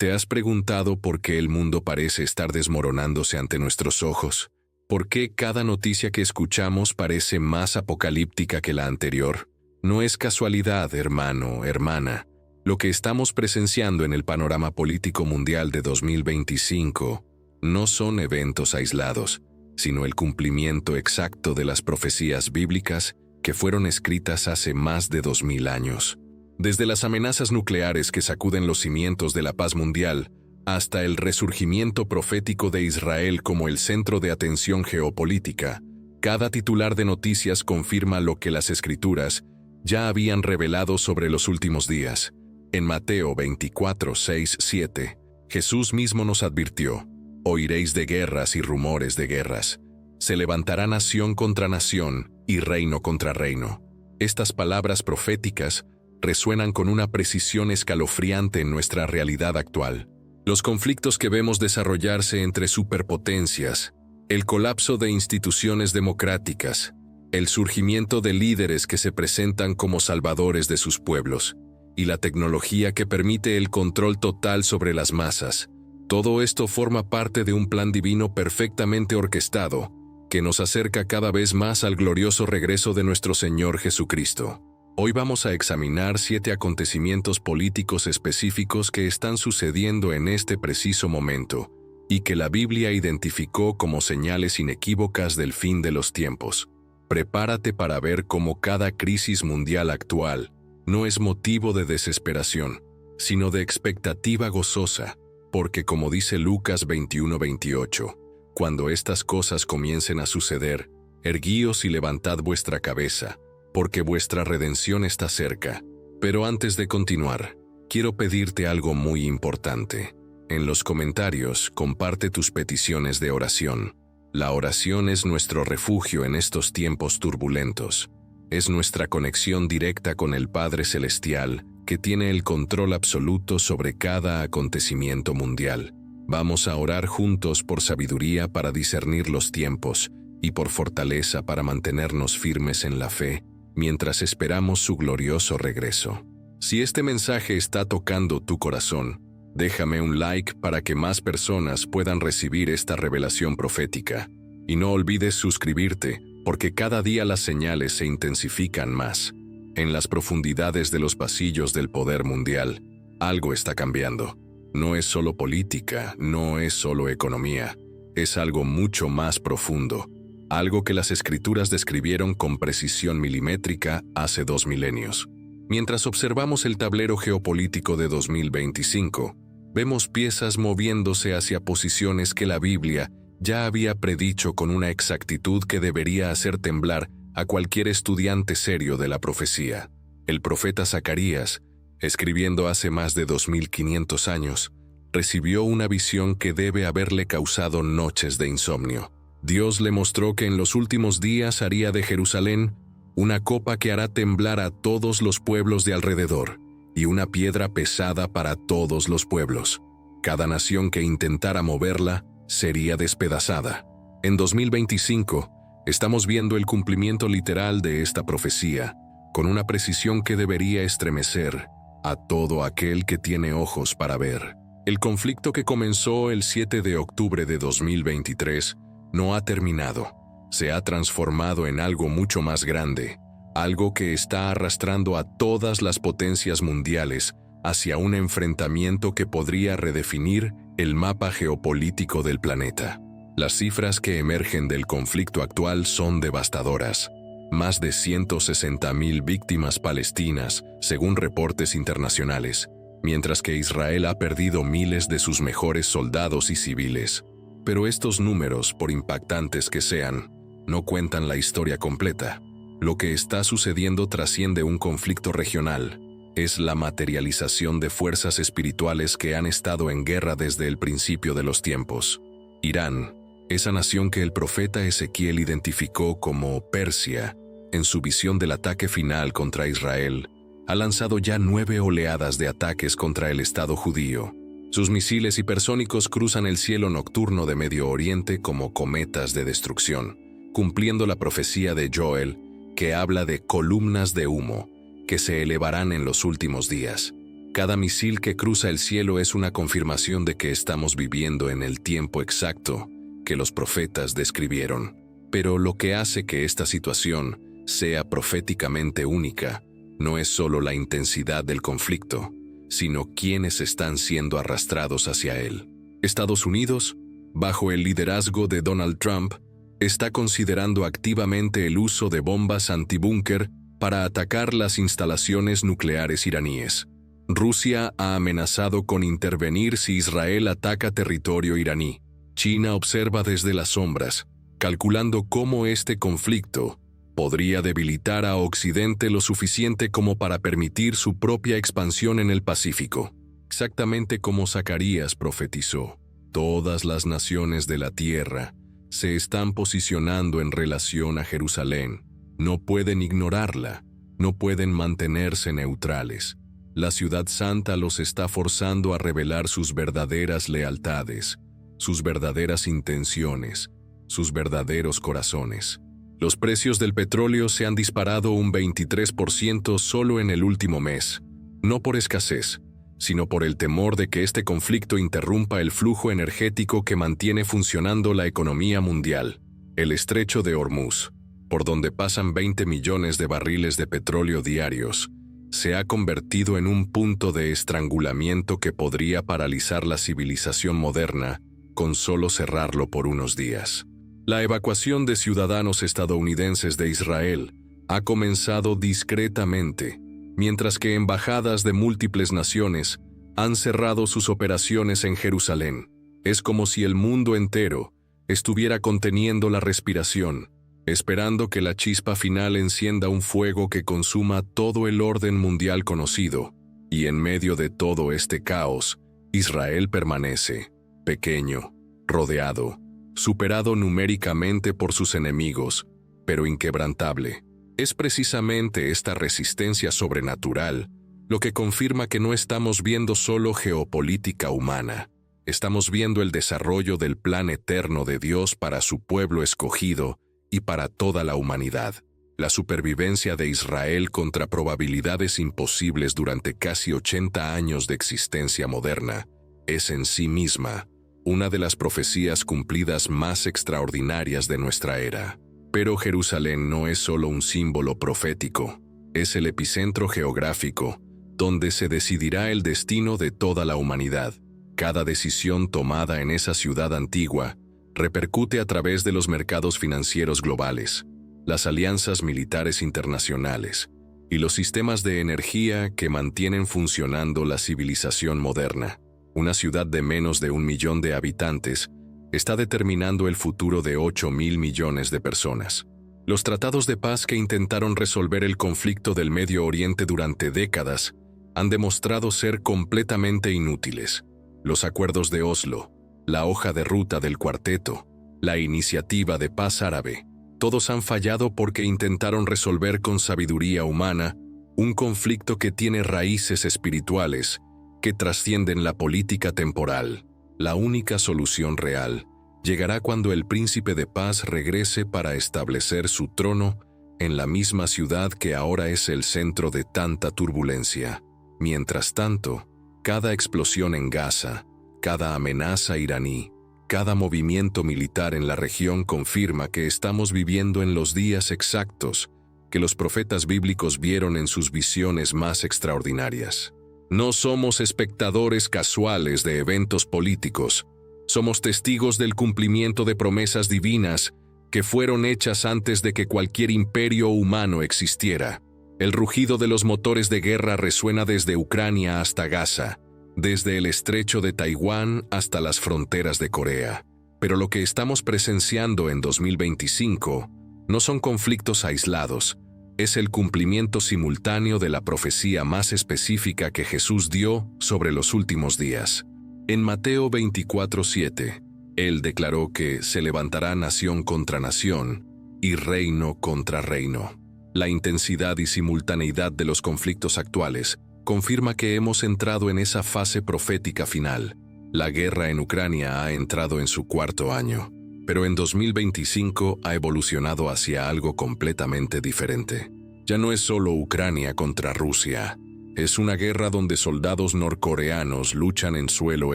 ¿Te has preguntado por qué el mundo parece estar desmoronándose ante nuestros ojos? ¿Por qué cada noticia que escuchamos parece más apocalíptica que la anterior? No es casualidad, hermano, hermana. Lo que estamos presenciando en el panorama político mundial de 2025 no son eventos aislados, sino el cumplimiento exacto de las profecías bíblicas que fueron escritas hace más de 2000 años. Desde las amenazas nucleares que sacuden los cimientos de la paz mundial, hasta el resurgimiento profético de Israel como el centro de atención geopolítica, cada titular de noticias confirma lo que las Escrituras ya habían revelado sobre los últimos días. En Mateo 24, 6, 7, Jesús mismo nos advirtió: oiréis de guerras y rumores de guerras. Se levantará nación contra nación y reino contra reino. Estas palabras proféticas resuenan con una precisión escalofriante en nuestra realidad actual. Los conflictos que vemos desarrollarse entre superpotencias, el colapso de instituciones democráticas, el surgimiento de líderes que se presentan como salvadores de sus pueblos, y la tecnología que permite el control total sobre las masas. Todo esto forma parte de un plan divino perfectamente orquestado, que nos acerca cada vez más al glorioso regreso de nuestro Señor Jesucristo. Hoy vamos a examinar 7 acontecimientos políticos específicos que están sucediendo en este preciso momento, y que la Biblia identificó como señales inequívocas del fin de los tiempos. Prepárate para ver cómo cada crisis mundial actual no es motivo de desesperación, sino de expectativa gozosa, porque como dice Lucas 21:28, cuando estas cosas comiencen a suceder, erguíos y levantad vuestra cabeza, porque vuestra redención está cerca. Pero antes de continuar, quiero pedirte algo muy importante. En los comentarios, comparte tus peticiones de oración. La oración es nuestro refugio en estos tiempos turbulentos. Es nuestra conexión directa con el Padre Celestial, que tiene el control absoluto sobre cada acontecimiento mundial. Vamos a orar juntos por sabiduría para discernir los tiempos y por fortaleza para mantenernos firmes en la fe, mientras esperamos su glorioso regreso. Si este mensaje está tocando tu corazón, déjame un like para que más personas puedan recibir esta revelación profética. Y no olvides suscribirte, porque cada día las señales se intensifican más. En las profundidades de los pasillos del poder mundial, algo está cambiando. No es solo política, no es solo economía, es algo mucho más profundo. Algo que las Escrituras describieron con precisión milimétrica hace 2 milenios. Mientras observamos el tablero geopolítico de 2025, vemos piezas moviéndose hacia posiciones que la Biblia ya había predicho con una exactitud que debería hacer temblar a cualquier estudiante serio de la profecía. El profeta Zacarías, escribiendo hace más de 2500 años, recibió una visión que debe haberle causado noches de insomnio. Dios le mostró que en los últimos días haría de Jerusalén una copa que hará temblar a todos los pueblos de alrededor, y una piedra pesada para todos los pueblos. Cada nación que intentara moverla sería despedazada. En 2025, estamos viendo el cumplimiento literal de esta profecía, con una precisión que debería estremecer a todo aquel que tiene ojos para ver. El conflicto que comenzó el 7 de octubre de 2023 no ha terminado. Se ha transformado en algo mucho más grande, algo que está arrastrando a todas las potencias mundiales hacia un enfrentamiento que podría redefinir el mapa geopolítico del planeta. Las cifras que emergen del conflicto actual son devastadoras. Más de 160,000 víctimas palestinas, según reportes internacionales, mientras que Israel ha perdido miles de sus mejores soldados y civiles. Pero estos números, por impactantes que sean, no cuentan la historia completa. Lo que está sucediendo trasciende un conflicto regional. Es la materialización de fuerzas espirituales que han estado en guerra desde el principio de los tiempos. Irán, esa nación que el profeta Ezequiel identificó como Persia, en su visión del ataque final contra Israel, ha lanzado ya 9 oleadas de ataques contra el Estado judío. Sus misiles hipersónicos cruzan el cielo nocturno de Medio Oriente como cometas de destrucción, cumpliendo la profecía de Joel, que habla de columnas de humo que se elevarán en los últimos días. Cada misil que cruza el cielo es una confirmación de que estamos viviendo en el tiempo exacto que los profetas describieron. Pero lo que hace que esta situación sea proféticamente única no es solo la intensidad del conflicto, sino quienes están siendo arrastrados hacia él. Estados Unidos, bajo el liderazgo de Donald Trump, está considerando activamente el uso de bombas antibúnker para atacar las instalaciones nucleares iraníes. Rusia ha amenazado con intervenir si Israel ataca territorio iraní. China observa desde las sombras, calculando cómo este conflicto podría debilitar a Occidente lo suficiente como para permitir su propia expansión en el Pacífico. Exactamente como Zacarías profetizó, todas las naciones de la tierra se están posicionando en relación a Jerusalén. No pueden ignorarla, no pueden mantenerse neutrales. La ciudad santa los está forzando a revelar sus verdaderas lealtades, sus verdaderas intenciones, sus verdaderos corazones. Los precios del petróleo se han disparado un 23% solo en el último mes, no por escasez, sino por el temor de que este conflicto interrumpa el flujo energético que mantiene funcionando la economía mundial. El estrecho de Hormuz, por donde pasan 20 millones de barriles de petróleo diarios, se ha convertido en un punto de estrangulamiento que podría paralizar la civilización moderna con solo cerrarlo por unos días. La evacuación de ciudadanos estadounidenses de Israel ha comenzado discretamente, mientras que embajadas de múltiples naciones han cerrado sus operaciones en Jerusalén. Es como si el mundo entero estuviera conteniendo la respiración, esperando que la chispa final encienda un fuego que consuma todo el orden mundial conocido, y en medio de todo este caos, Israel permanece, pequeño, rodeado, superado numéricamente por sus enemigos, pero inquebrantable. Es precisamente esta resistencia sobrenatural lo que confirma que no estamos viendo solo geopolítica humana. Estamos viendo el desarrollo del plan eterno de Dios para su pueblo escogido y para toda la humanidad. La supervivencia de Israel contra probabilidades imposibles durante casi 80 años de existencia moderna es en sí misma una de las profecías cumplidas más extraordinarias de nuestra era. Pero Jerusalén no es solo un símbolo profético, es el epicentro geográfico donde se decidirá el destino de toda la humanidad. Cada decisión tomada en esa ciudad antigua repercute a través de los mercados financieros globales, las alianzas militares internacionales y los sistemas de energía que mantienen funcionando la civilización moderna. Una ciudad de menos de 1 millón de habitantes está determinando el futuro de 8.000 millones de personas. Los tratados de paz que intentaron resolver el conflicto del Medio Oriente durante décadas han demostrado ser completamente inútiles. Los acuerdos de Oslo, la hoja de ruta del cuarteto, la iniciativa de paz árabe, todos han fallado porque intentaron resolver con sabiduría humana un conflicto que tiene raíces espirituales que trascienden la política temporal. La única solución real llegará cuando el príncipe de paz regrese para establecer su trono en la misma ciudad que ahora es el centro de tanta turbulencia. Mientras tanto, cada explosión en Gaza, cada amenaza iraní, cada movimiento militar en la región confirma que estamos viviendo en los días exactos que los profetas bíblicos vieron en sus visiones más extraordinarias. No somos espectadores casuales de eventos políticos, somos testigos del cumplimiento de promesas divinas que fueron hechas antes de que cualquier imperio humano existiera. El rugido de los motores de guerra resuena desde Ucrania hasta Gaza, desde el estrecho de Taiwán hasta las fronteras de Corea. Pero lo que estamos presenciando en 2025 no son conflictos aislados, es el cumplimiento simultáneo de la profecía más específica que Jesús dio sobre los últimos días. En Mateo 24:7, Él declaró que se levantará nación contra nación y reino contra reino. La intensidad y simultaneidad de los conflictos actuales confirma que hemos entrado en esa fase profética final. La guerra en Ucrania ha entrado en su 4º año, pero en 2025 ha evolucionado hacia algo completamente diferente. Ya no es solo Ucrania contra Rusia, Es una guerra donde soldados norcoreanos luchan en suelo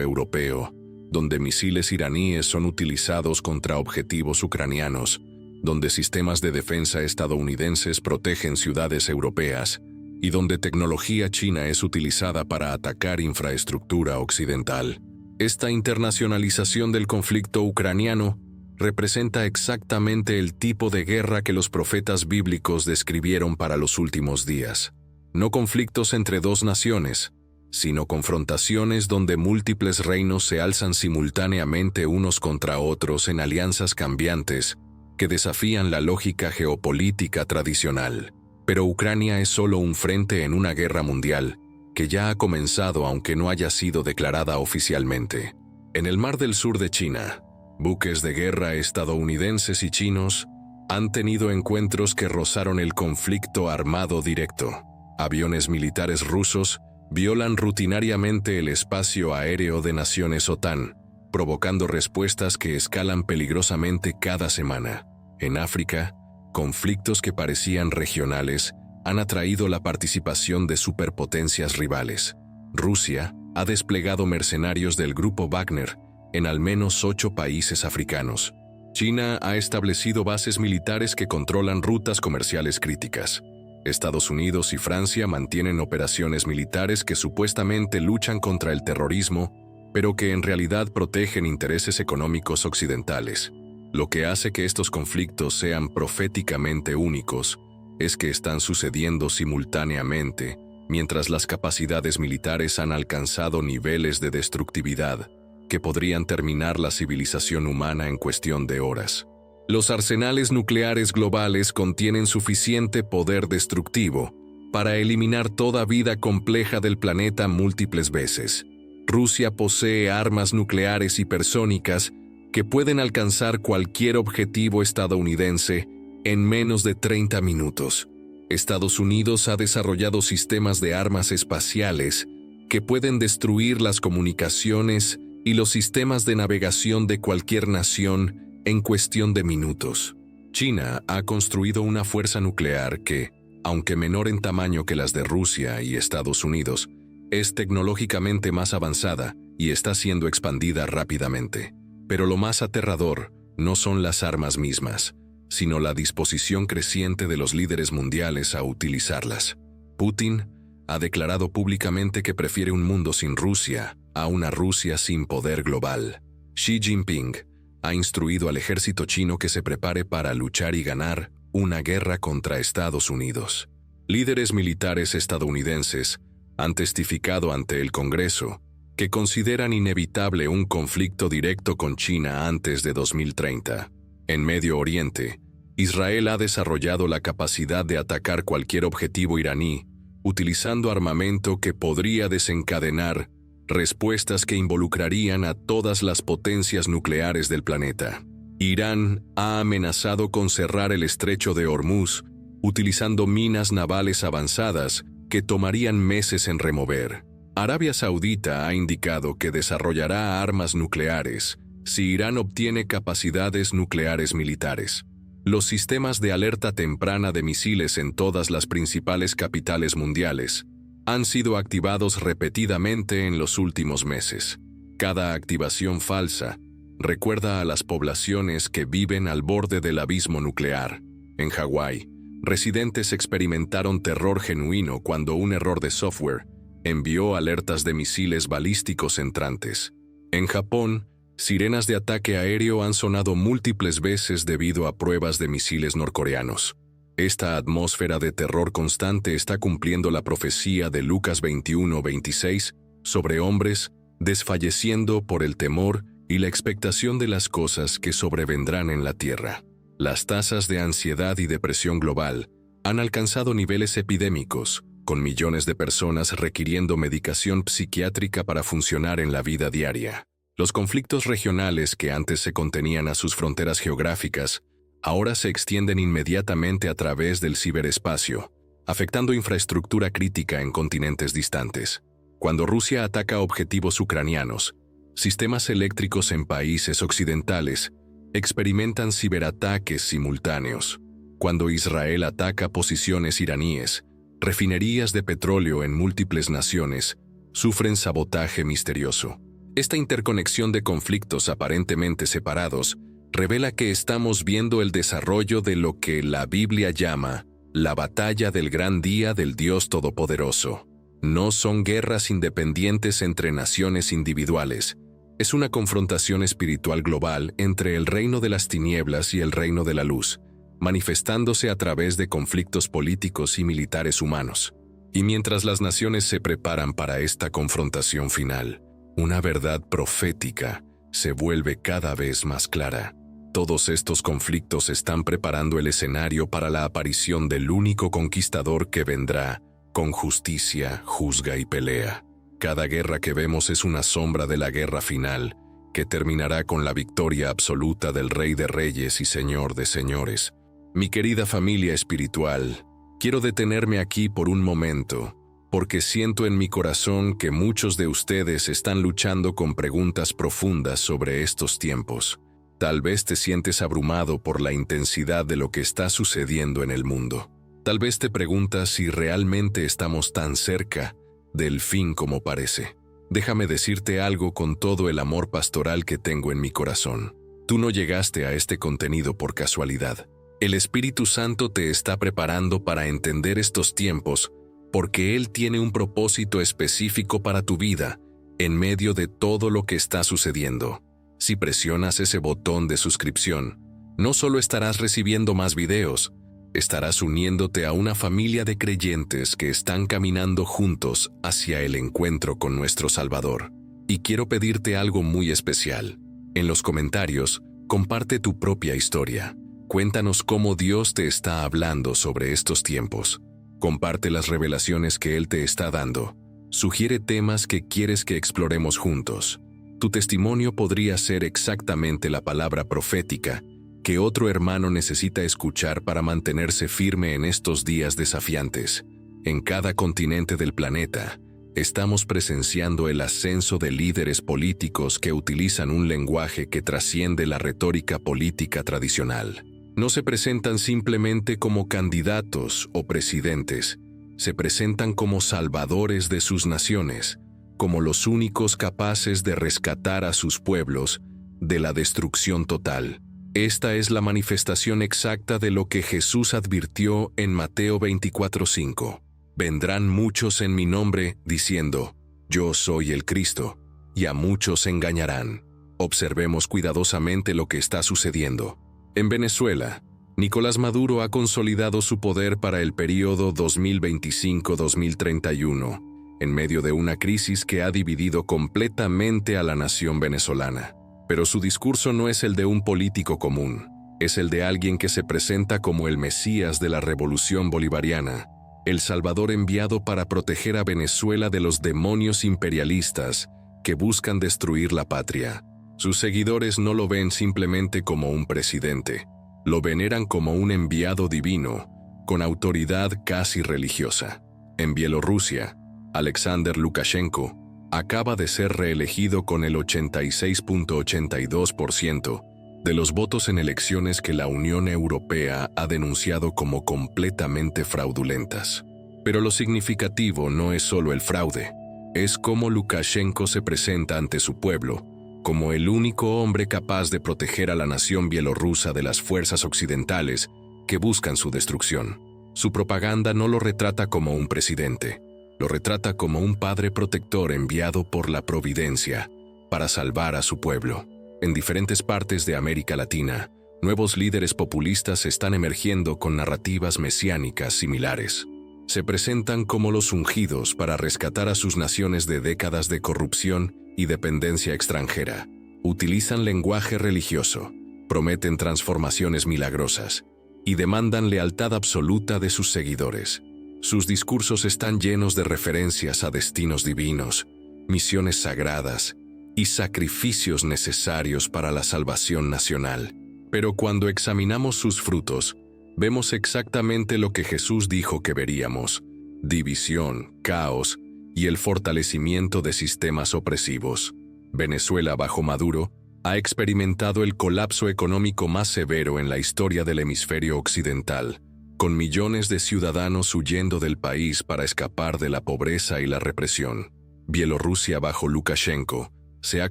europeo, donde misiles iraníes son utilizados contra objetivos ucranianos, donde sistemas de defensa estadounidenses protegen ciudades europeas y donde tecnología china es utilizada para atacar infraestructura occidental. Esta internacionalización del conflicto ucraniano representa exactamente el tipo de guerra que los profetas bíblicos describieron para los últimos días. No conflictos entre dos naciones, sino confrontaciones donde múltiples reinos se alzan simultáneamente unos contra otros en alianzas cambiantes que desafían la lógica geopolítica tradicional. Pero Ucrania es solo un frente en una guerra mundial que ya ha comenzado aunque no haya sido declarada oficialmente. En el Mar del Sur de China, buques de guerra estadounidenses y chinos han tenido encuentros que rozaron el conflicto armado directo. Aviones militares rusos violan rutinariamente el espacio aéreo de naciones OTAN, provocando respuestas que escalan peligrosamente cada semana. En África, conflictos que parecían regionales han atraído la participación de superpotencias rivales. Rusia ha desplegado mercenarios del grupo Wagner en al menos 8 países africanos. China ha establecido bases militares que controlan rutas comerciales críticas. Estados Unidos y Francia mantienen operaciones militares que supuestamente luchan contra el terrorismo, pero que en realidad protegen intereses económicos occidentales. Lo que hace que estos conflictos sean proféticamente únicos es que están sucediendo simultáneamente, mientras las capacidades militares han alcanzado niveles de destructividad que podrían terminar la civilización humana en cuestión de horas. Los arsenales nucleares globales contienen suficiente poder destructivo para eliminar toda vida compleja del planeta múltiples veces. Rusia posee armas nucleares hipersónicas que pueden alcanzar cualquier objetivo estadounidense en menos de 30 minutos. Estados Unidos ha desarrollado sistemas de armas espaciales que pueden destruir las comunicaciones y los sistemas de navegación de cualquier nación en cuestión de minutos. China ha construido una fuerza nuclear que, aunque menor en tamaño que las de Rusia y Estados Unidos, es tecnológicamente más avanzada y está siendo expandida rápidamente. Pero lo más aterrador no son las armas mismas, sino la disposición creciente de los líderes mundiales a utilizarlas. Putin ha declarado públicamente que prefiere un mundo sin Rusia a una Rusia sin poder global. Xi Jinping ha instruido al ejército chino que se prepare para luchar y ganar una guerra contra Estados Unidos. Líderes militares estadounidenses han testificado ante el Congreso que consideran inevitable un conflicto directo con China antes de 2030. En Medio Oriente, Israel ha desarrollado la capacidad de atacar cualquier objetivo iraní, utilizando armamento que podría desencadenar respuestas que involucrarían a todas las potencias nucleares del planeta. Irán ha amenazado con cerrar el estrecho de Hormuz, utilizando minas navales avanzadas que tomarían meses en remover. Arabia Saudita ha indicado que desarrollará armas nucleares si Irán obtiene capacidades nucleares militares. Los sistemas de alerta temprana de misiles en todas las principales capitales mundiales han sido activados repetidamente en los últimos meses. Cada activación falsa recuerda a las poblaciones que viven al borde del abismo nuclear. En Hawái, residentes experimentaron terror genuino cuando un error de software envió alertas de misiles balísticos entrantes. En Japón, sirenas de ataque aéreo han sonado múltiples veces debido a pruebas de misiles norcoreanos. Esta atmósfera de terror constante está cumpliendo la profecía de Lucas 21:26 sobre hombres desfalleciendo por el temor y la expectación de las cosas que sobrevendrán en la tierra. Las tasas de ansiedad y depresión global han alcanzado niveles epidémicos, con millones de personas requiriendo medicación psiquiátrica para funcionar en la vida diaria. Los conflictos regionales que antes se contenían a sus fronteras geográficas ahora se extienden inmediatamente a través del ciberespacio, afectando infraestructura crítica en continentes distantes. Cuando Rusia ataca objetivos ucranianos, sistemas eléctricos en países occidentales experimentan ciberataques simultáneos. Cuando Israel ataca posiciones iraníes, refinerías de petróleo en múltiples naciones sufren sabotaje misterioso. Esta interconexión de conflictos aparentemente separados revela que estamos viendo el desarrollo de lo que la Biblia llama la batalla del gran día del Dios Todopoderoso. No son guerras independientes entre naciones individuales. Es una confrontación espiritual global entre el reino de las tinieblas y el reino de la luz, manifestándose a través de conflictos políticos y militares humanos. Y mientras las naciones se preparan para esta confrontación final, una verdad profética se vuelve cada vez más clara. Todos estos conflictos están preparando el escenario para la aparición del único conquistador que vendrá, con justicia, juzga y pelea. Cada guerra que vemos es una sombra de la guerra final, que terminará con la victoria absoluta del Rey de Reyes y Señor de Señores. Mi querida familia espiritual, quiero detenerme aquí por un momento, porque siento en mi corazón que muchos de ustedes están luchando con preguntas profundas sobre estos tiempos. Tal vez te sientes abrumado por la intensidad de lo que está sucediendo en el mundo. Tal vez te preguntas si realmente estamos tan cerca del fin como parece. Déjame decirte algo con todo el amor pastoral que tengo en mi corazón. Tú no llegaste a este contenido por casualidad. El Espíritu Santo te está preparando para entender estos tiempos porque Él tiene un propósito específico para tu vida en medio de todo lo que está sucediendo. Si presionas ese botón de suscripción, no solo estarás recibiendo más videos, estarás uniéndote a una familia de creyentes que están caminando juntos hacia el encuentro con nuestro Salvador. Y quiero pedirte algo muy especial. En los comentarios, comparte tu propia historia. Cuéntanos cómo Dios te está hablando sobre estos tiempos. Comparte las revelaciones que Él te está dando. Sugiere temas que quieres que exploremos juntos. Tu testimonio podría ser exactamente la palabra profética que otro hermano necesita escuchar para mantenerse firme en estos días desafiantes. En cada continente del planeta, estamos presenciando el ascenso de líderes políticos que utilizan un lenguaje que trasciende la retórica política tradicional. No se presentan simplemente como candidatos o presidentes, se presentan como salvadores de sus naciones, como los únicos capaces de rescatar a sus pueblos de la destrucción total. Esta es la manifestación exacta de lo que Jesús advirtió en Mateo 24:5. Vendrán muchos en mi nombre, diciendo, yo soy el Cristo, y a muchos engañarán. Observemos cuidadosamente lo que está sucediendo. En Venezuela, Nicolás Maduro ha consolidado su poder para el período 2025-2031, en medio de una crisis que ha dividido completamente a la nación venezolana. Pero su discurso no es el de un político común, es el de alguien que se presenta como el Mesías de la Revolución Bolivariana, el Salvador enviado para proteger a Venezuela de los demonios imperialistas que buscan destruir la patria. Sus seguidores no lo ven simplemente como un presidente, lo veneran como un enviado divino, con autoridad casi religiosa. En Bielorrusia, Alexander Lukashenko acaba de ser reelegido con el 86.82% de los votos en elecciones que la Unión Europea ha denunciado como completamente fraudulentas. Pero lo significativo no es solo el fraude, es cómo Lukashenko se presenta ante su pueblo como el único hombre capaz de proteger a la nación bielorrusa de las fuerzas occidentales que buscan su destrucción. Su propaganda no lo retrata como un presidente, lo retrata como un padre protector enviado por la providencia para salvar a su pueblo. En diferentes partes de América Latina, nuevos líderes populistas están emergiendo con narrativas mesiánicas similares. Se presentan como los ungidos para rescatar a sus naciones de décadas de corrupción y dependencia extranjera. Utilizan lenguaje religioso, prometen transformaciones milagrosas y demandan lealtad absoluta de sus seguidores. Sus discursos están llenos de referencias a destinos divinos, misiones sagradas y sacrificios necesarios para la salvación nacional. Pero cuando examinamos sus frutos, vemos exactamente lo que Jesús dijo que veríamos: división, caos y el fortalecimiento de sistemas opresivos. Venezuela bajo Maduro ha experimentado el colapso económico más severo en la historia del hemisferio occidental. con millones de ciudadanos huyendo del país para escapar de la pobreza y la represión. Bielorrusia bajo Lukashenko se ha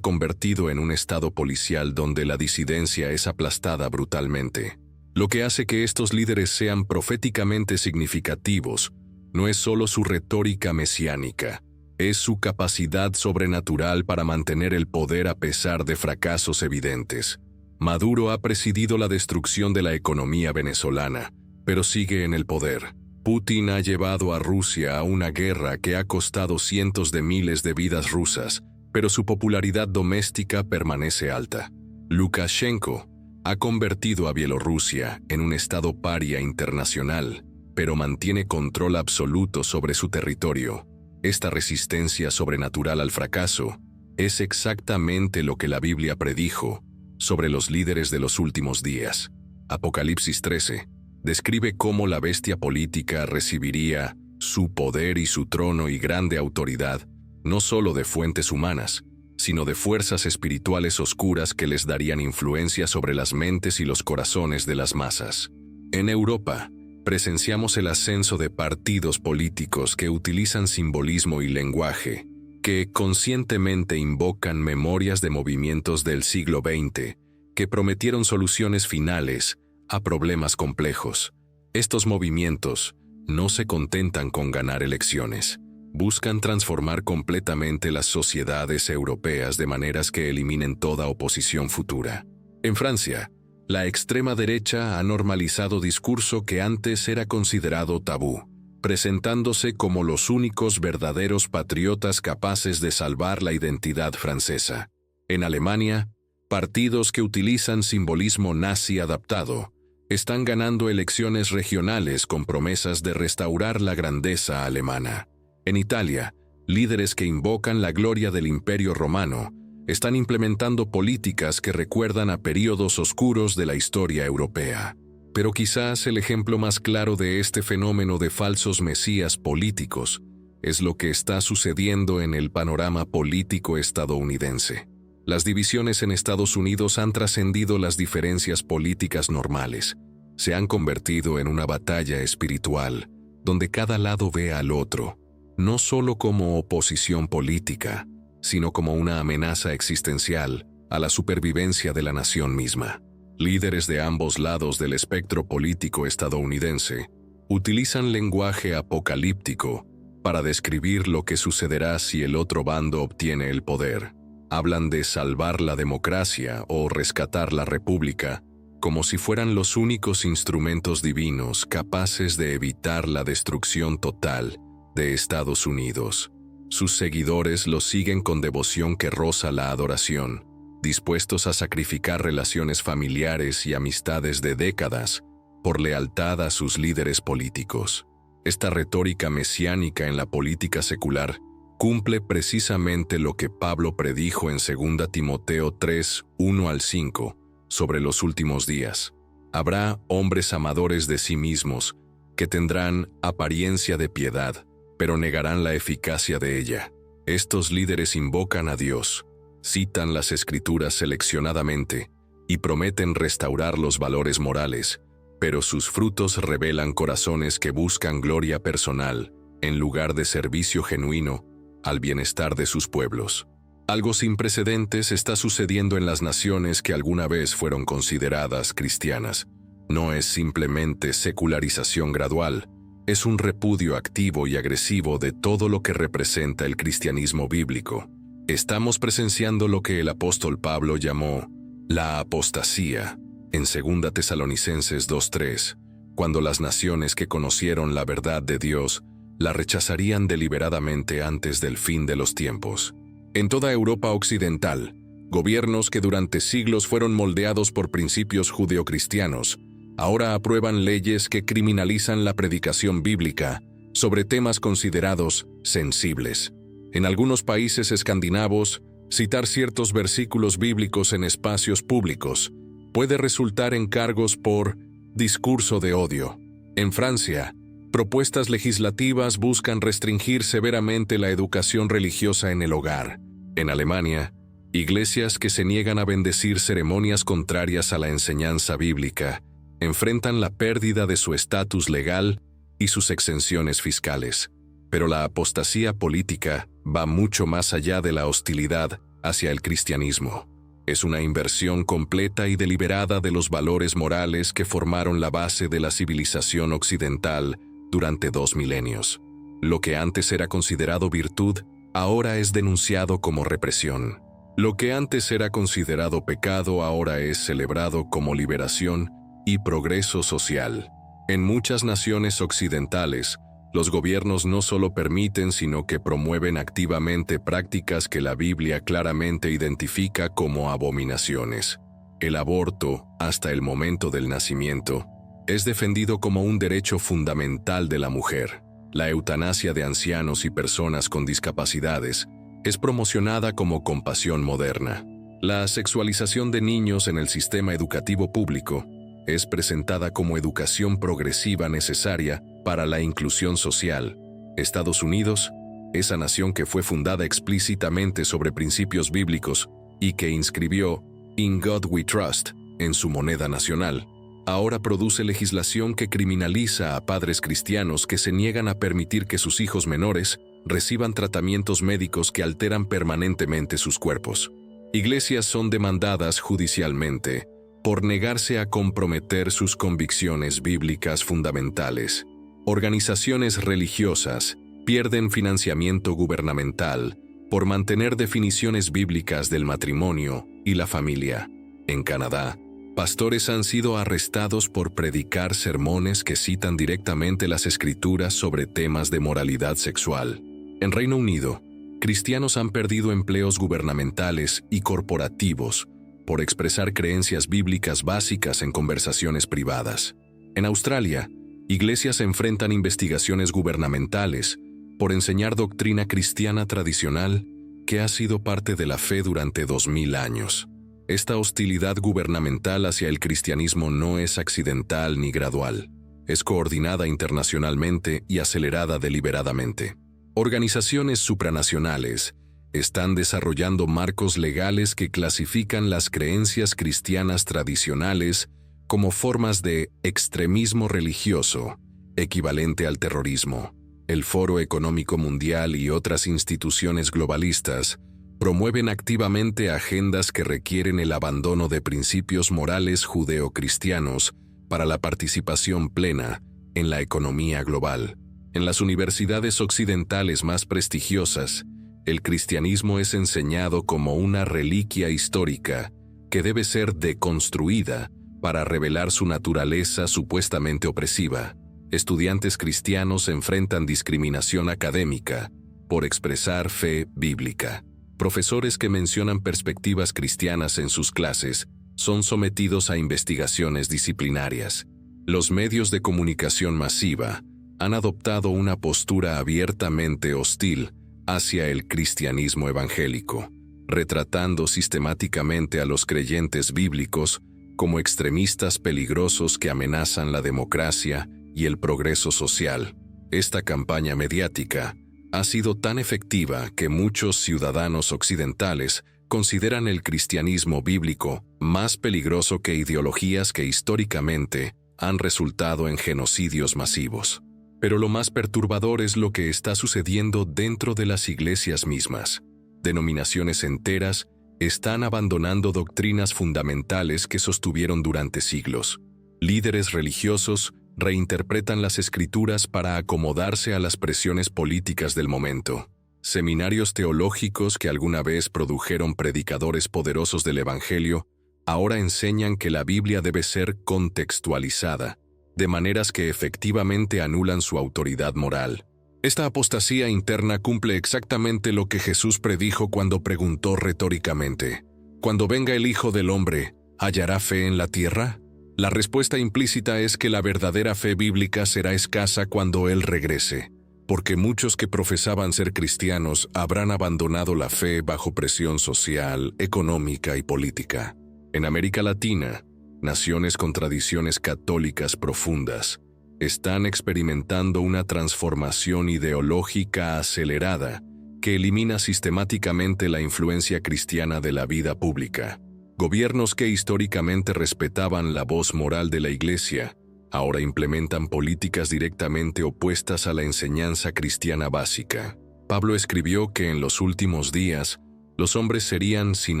convertido en un estado policial donde la disidencia es aplastada brutalmente. Lo que hace que estos líderes sean proféticamente significativos no es solo su retórica mesiánica, es su capacidad sobrenatural para mantener el poder a pesar de fracasos evidentes. Maduro ha presidido la destrucción de la economía venezolana, pero sigue en el poder. Putin ha llevado a Rusia a una guerra que ha costado cientos de miles de vidas rusas, pero su popularidad doméstica permanece alta. Lukashenko ha convertido a Bielorrusia en un estado paria internacional, pero mantiene control absoluto sobre su territorio. Esta resistencia sobrenatural al fracaso es exactamente lo que la Biblia predijo sobre los líderes de los últimos días. Apocalipsis 13 describe cómo la bestia política recibiría su poder y su trono y grande autoridad, no solo de fuentes humanas, sino de fuerzas espirituales oscuras que les darían influencia sobre las mentes y los corazones de las masas. En Europa, presenciamos el ascenso de partidos políticos que utilizan simbolismo y lenguaje, que conscientemente invocan memorias de movimientos del siglo XX, que prometieron soluciones finales a problemas complejos. Estos movimientos no se contentan con ganar elecciones. Buscan transformar completamente las sociedades europeas de maneras que eliminen toda oposición futura. En Francia, la extrema derecha ha normalizado discurso que antes era considerado tabú, presentándose como los únicos verdaderos patriotas capaces de salvar la identidad francesa. En Alemania, partidos que utilizan simbolismo nazi adaptado están ganando elecciones regionales con promesas de restaurar la grandeza alemana. En Italia, líderes que invocan la gloria del Imperio Romano están implementando políticas que recuerdan a períodos oscuros de la historia europea. Pero quizás el ejemplo más claro de este fenómeno de falsos mesías políticos es lo que está sucediendo en el panorama político estadounidense. Las divisiones en Estados Unidos han trascendido las diferencias políticas normales. Se han convertido en una batalla espiritual, donde cada lado ve al otro, no solo como oposición política, sino como una amenaza existencial a la supervivencia de la nación misma. Líderes de ambos lados del espectro político estadounidense utilizan lenguaje apocalíptico para describir lo que sucederá si el otro bando obtiene el poder. Hablan de salvar la democracia o rescatar la república, como si fueran los únicos instrumentos divinos capaces de evitar la destrucción total de Estados Unidos. Sus seguidores los siguen con devoción que roza la adoración, dispuestos a sacrificar relaciones familiares y amistades de décadas por lealtad a sus líderes políticos. Esta retórica mesiánica en la política secular cumple precisamente lo que Pablo predijo en 2 Timoteo 3, 1 al 5, sobre los últimos días. Habrá hombres amadores de sí mismos que tendrán apariencia de piedad, pero negarán la eficacia de ella. Estos líderes invocan a Dios, citan las Escrituras seleccionadamente y prometen restaurar los valores morales, pero sus frutos revelan corazones que buscan gloria personal en lugar de servicio genuino al bienestar de sus pueblos. Algo sin precedentes está sucediendo en las naciones que alguna vez fueron consideradas cristianas. No es simplemente secularización gradual, es un repudio activo y agresivo de todo lo que representa el cristianismo bíblico. Estamos presenciando lo que el apóstol Pablo llamó la apostasía en 2 Tesalonicenses 2:3, cuando las naciones que conocieron la verdad de Dios la rechazarían deliberadamente antes del fin de los tiempos. En toda Europa occidental, gobiernos que durante siglos fueron moldeados por principios judeocristianos ahora aprueban leyes que criminalizan la predicación bíblica sobre temas considerados sensibles. En algunos países escandinavos, citar ciertos versículos bíblicos en espacios públicos puede resultar en cargos por discurso de odio. En Francia, propuestas legislativas buscan restringir severamente la educación religiosa en el hogar. En Alemania, iglesias que se niegan a bendecir ceremonias contrarias a la enseñanza bíblica enfrentan la pérdida de su estatus legal y sus exenciones fiscales. Pero la apostasía política va mucho más allá de la hostilidad hacia el cristianismo. Es una inversión completa y deliberada de los valores morales que formaron la base de la civilización occidental durante 2 milenios. Lo que antes era considerado virtud, ahora es denunciado como represión. Lo que antes era considerado pecado, ahora es celebrado como liberación y progreso social. En muchas naciones occidentales, los gobiernos no solo permiten, sino que promueven activamente prácticas que la Biblia claramente identifica como abominaciones. El aborto, hasta el momento del nacimiento, es defendido como un derecho fundamental de la mujer. La eutanasia de ancianos y personas con discapacidades es promocionada como compasión moderna. La sexualización de niños en el sistema educativo público es presentada como educación progresiva necesaria para la inclusión social. Estados Unidos, esa nación que fue fundada explícitamente sobre principios bíblicos y que inscribió "In God We Trust" en su moneda nacional, ahora produce legislación que criminaliza a padres cristianos que se niegan a permitir que sus hijos menores reciban tratamientos médicos que alteran permanentemente sus cuerpos. Iglesias son demandadas judicialmente por negarse a comprometer sus convicciones bíblicas fundamentales. Organizaciones religiosas pierden financiamiento gubernamental por mantener definiciones bíblicas del matrimonio y la familia. En Canadá, pastores han sido arrestados por predicar sermones que citan directamente las Escrituras sobre temas de moralidad sexual. En Reino Unido, cristianos han perdido empleos gubernamentales y corporativos por expresar creencias bíblicas básicas en conversaciones privadas. En Australia, iglesias enfrentan investigaciones gubernamentales por enseñar doctrina cristiana tradicional que ha sido parte de la fe durante 2000 años. Esta hostilidad gubernamental hacia el cristianismo no es accidental ni gradual. Es coordinada internacionalmente y acelerada deliberadamente. Organizaciones supranacionales están desarrollando marcos legales que clasifican las creencias cristianas tradicionales como formas de extremismo religioso, equivalente al terrorismo. El Foro Económico Mundial y otras instituciones globalistas promueven activamente agendas que requieren el abandono de principios morales judeocristianos para la participación plena en la economía global. En las universidades occidentales más prestigiosas, el cristianismo es enseñado como una reliquia histórica que debe ser deconstruida para revelar su naturaleza supuestamente opresiva. Estudiantes cristianos enfrentan discriminación académica por expresar fe bíblica. Profesores que mencionan perspectivas cristianas en sus clases son sometidos a investigaciones disciplinarias. Los medios de comunicación masiva han adoptado una postura abiertamente hostil hacia el cristianismo evangélico, retratando sistemáticamente a los creyentes bíblicos como extremistas peligrosos que amenazan la democracia y el progreso social. Esta campaña mediática ha sido tan efectiva que muchos ciudadanos occidentales consideran el cristianismo bíblico más peligroso que ideologías que históricamente han resultado en genocidios masivos. Pero lo más perturbador es lo que está sucediendo dentro de las iglesias mismas. Denominaciones enteras están abandonando doctrinas fundamentales que sostuvieron durante siglos. Líderes religiosos reinterpretan las Escrituras para acomodarse a las presiones políticas del momento. Seminarios teológicos que alguna vez produjeron predicadores poderosos del Evangelio, ahora enseñan que la Biblia debe ser contextualizada, de maneras que efectivamente anulan su autoridad moral. Esta apostasía interna cumple exactamente lo que Jesús predijo cuando preguntó retóricamente: «Cuando venga el Hijo del Hombre, ¿hallará fe en la tierra?». La respuesta implícita es que la verdadera fe bíblica será escasa cuando Él regrese, porque muchos que profesaban ser cristianos habrán abandonado la fe bajo presión social, económica y política. En América Latina, naciones con tradiciones católicas profundas están experimentando una transformación ideológica acelerada que elimina sistemáticamente la influencia cristiana de la vida pública. Gobiernos que históricamente respetaban la voz moral de la Iglesia, ahora implementan políticas directamente opuestas a la enseñanza cristiana básica. Pablo escribió que en los últimos días, los hombres serían sin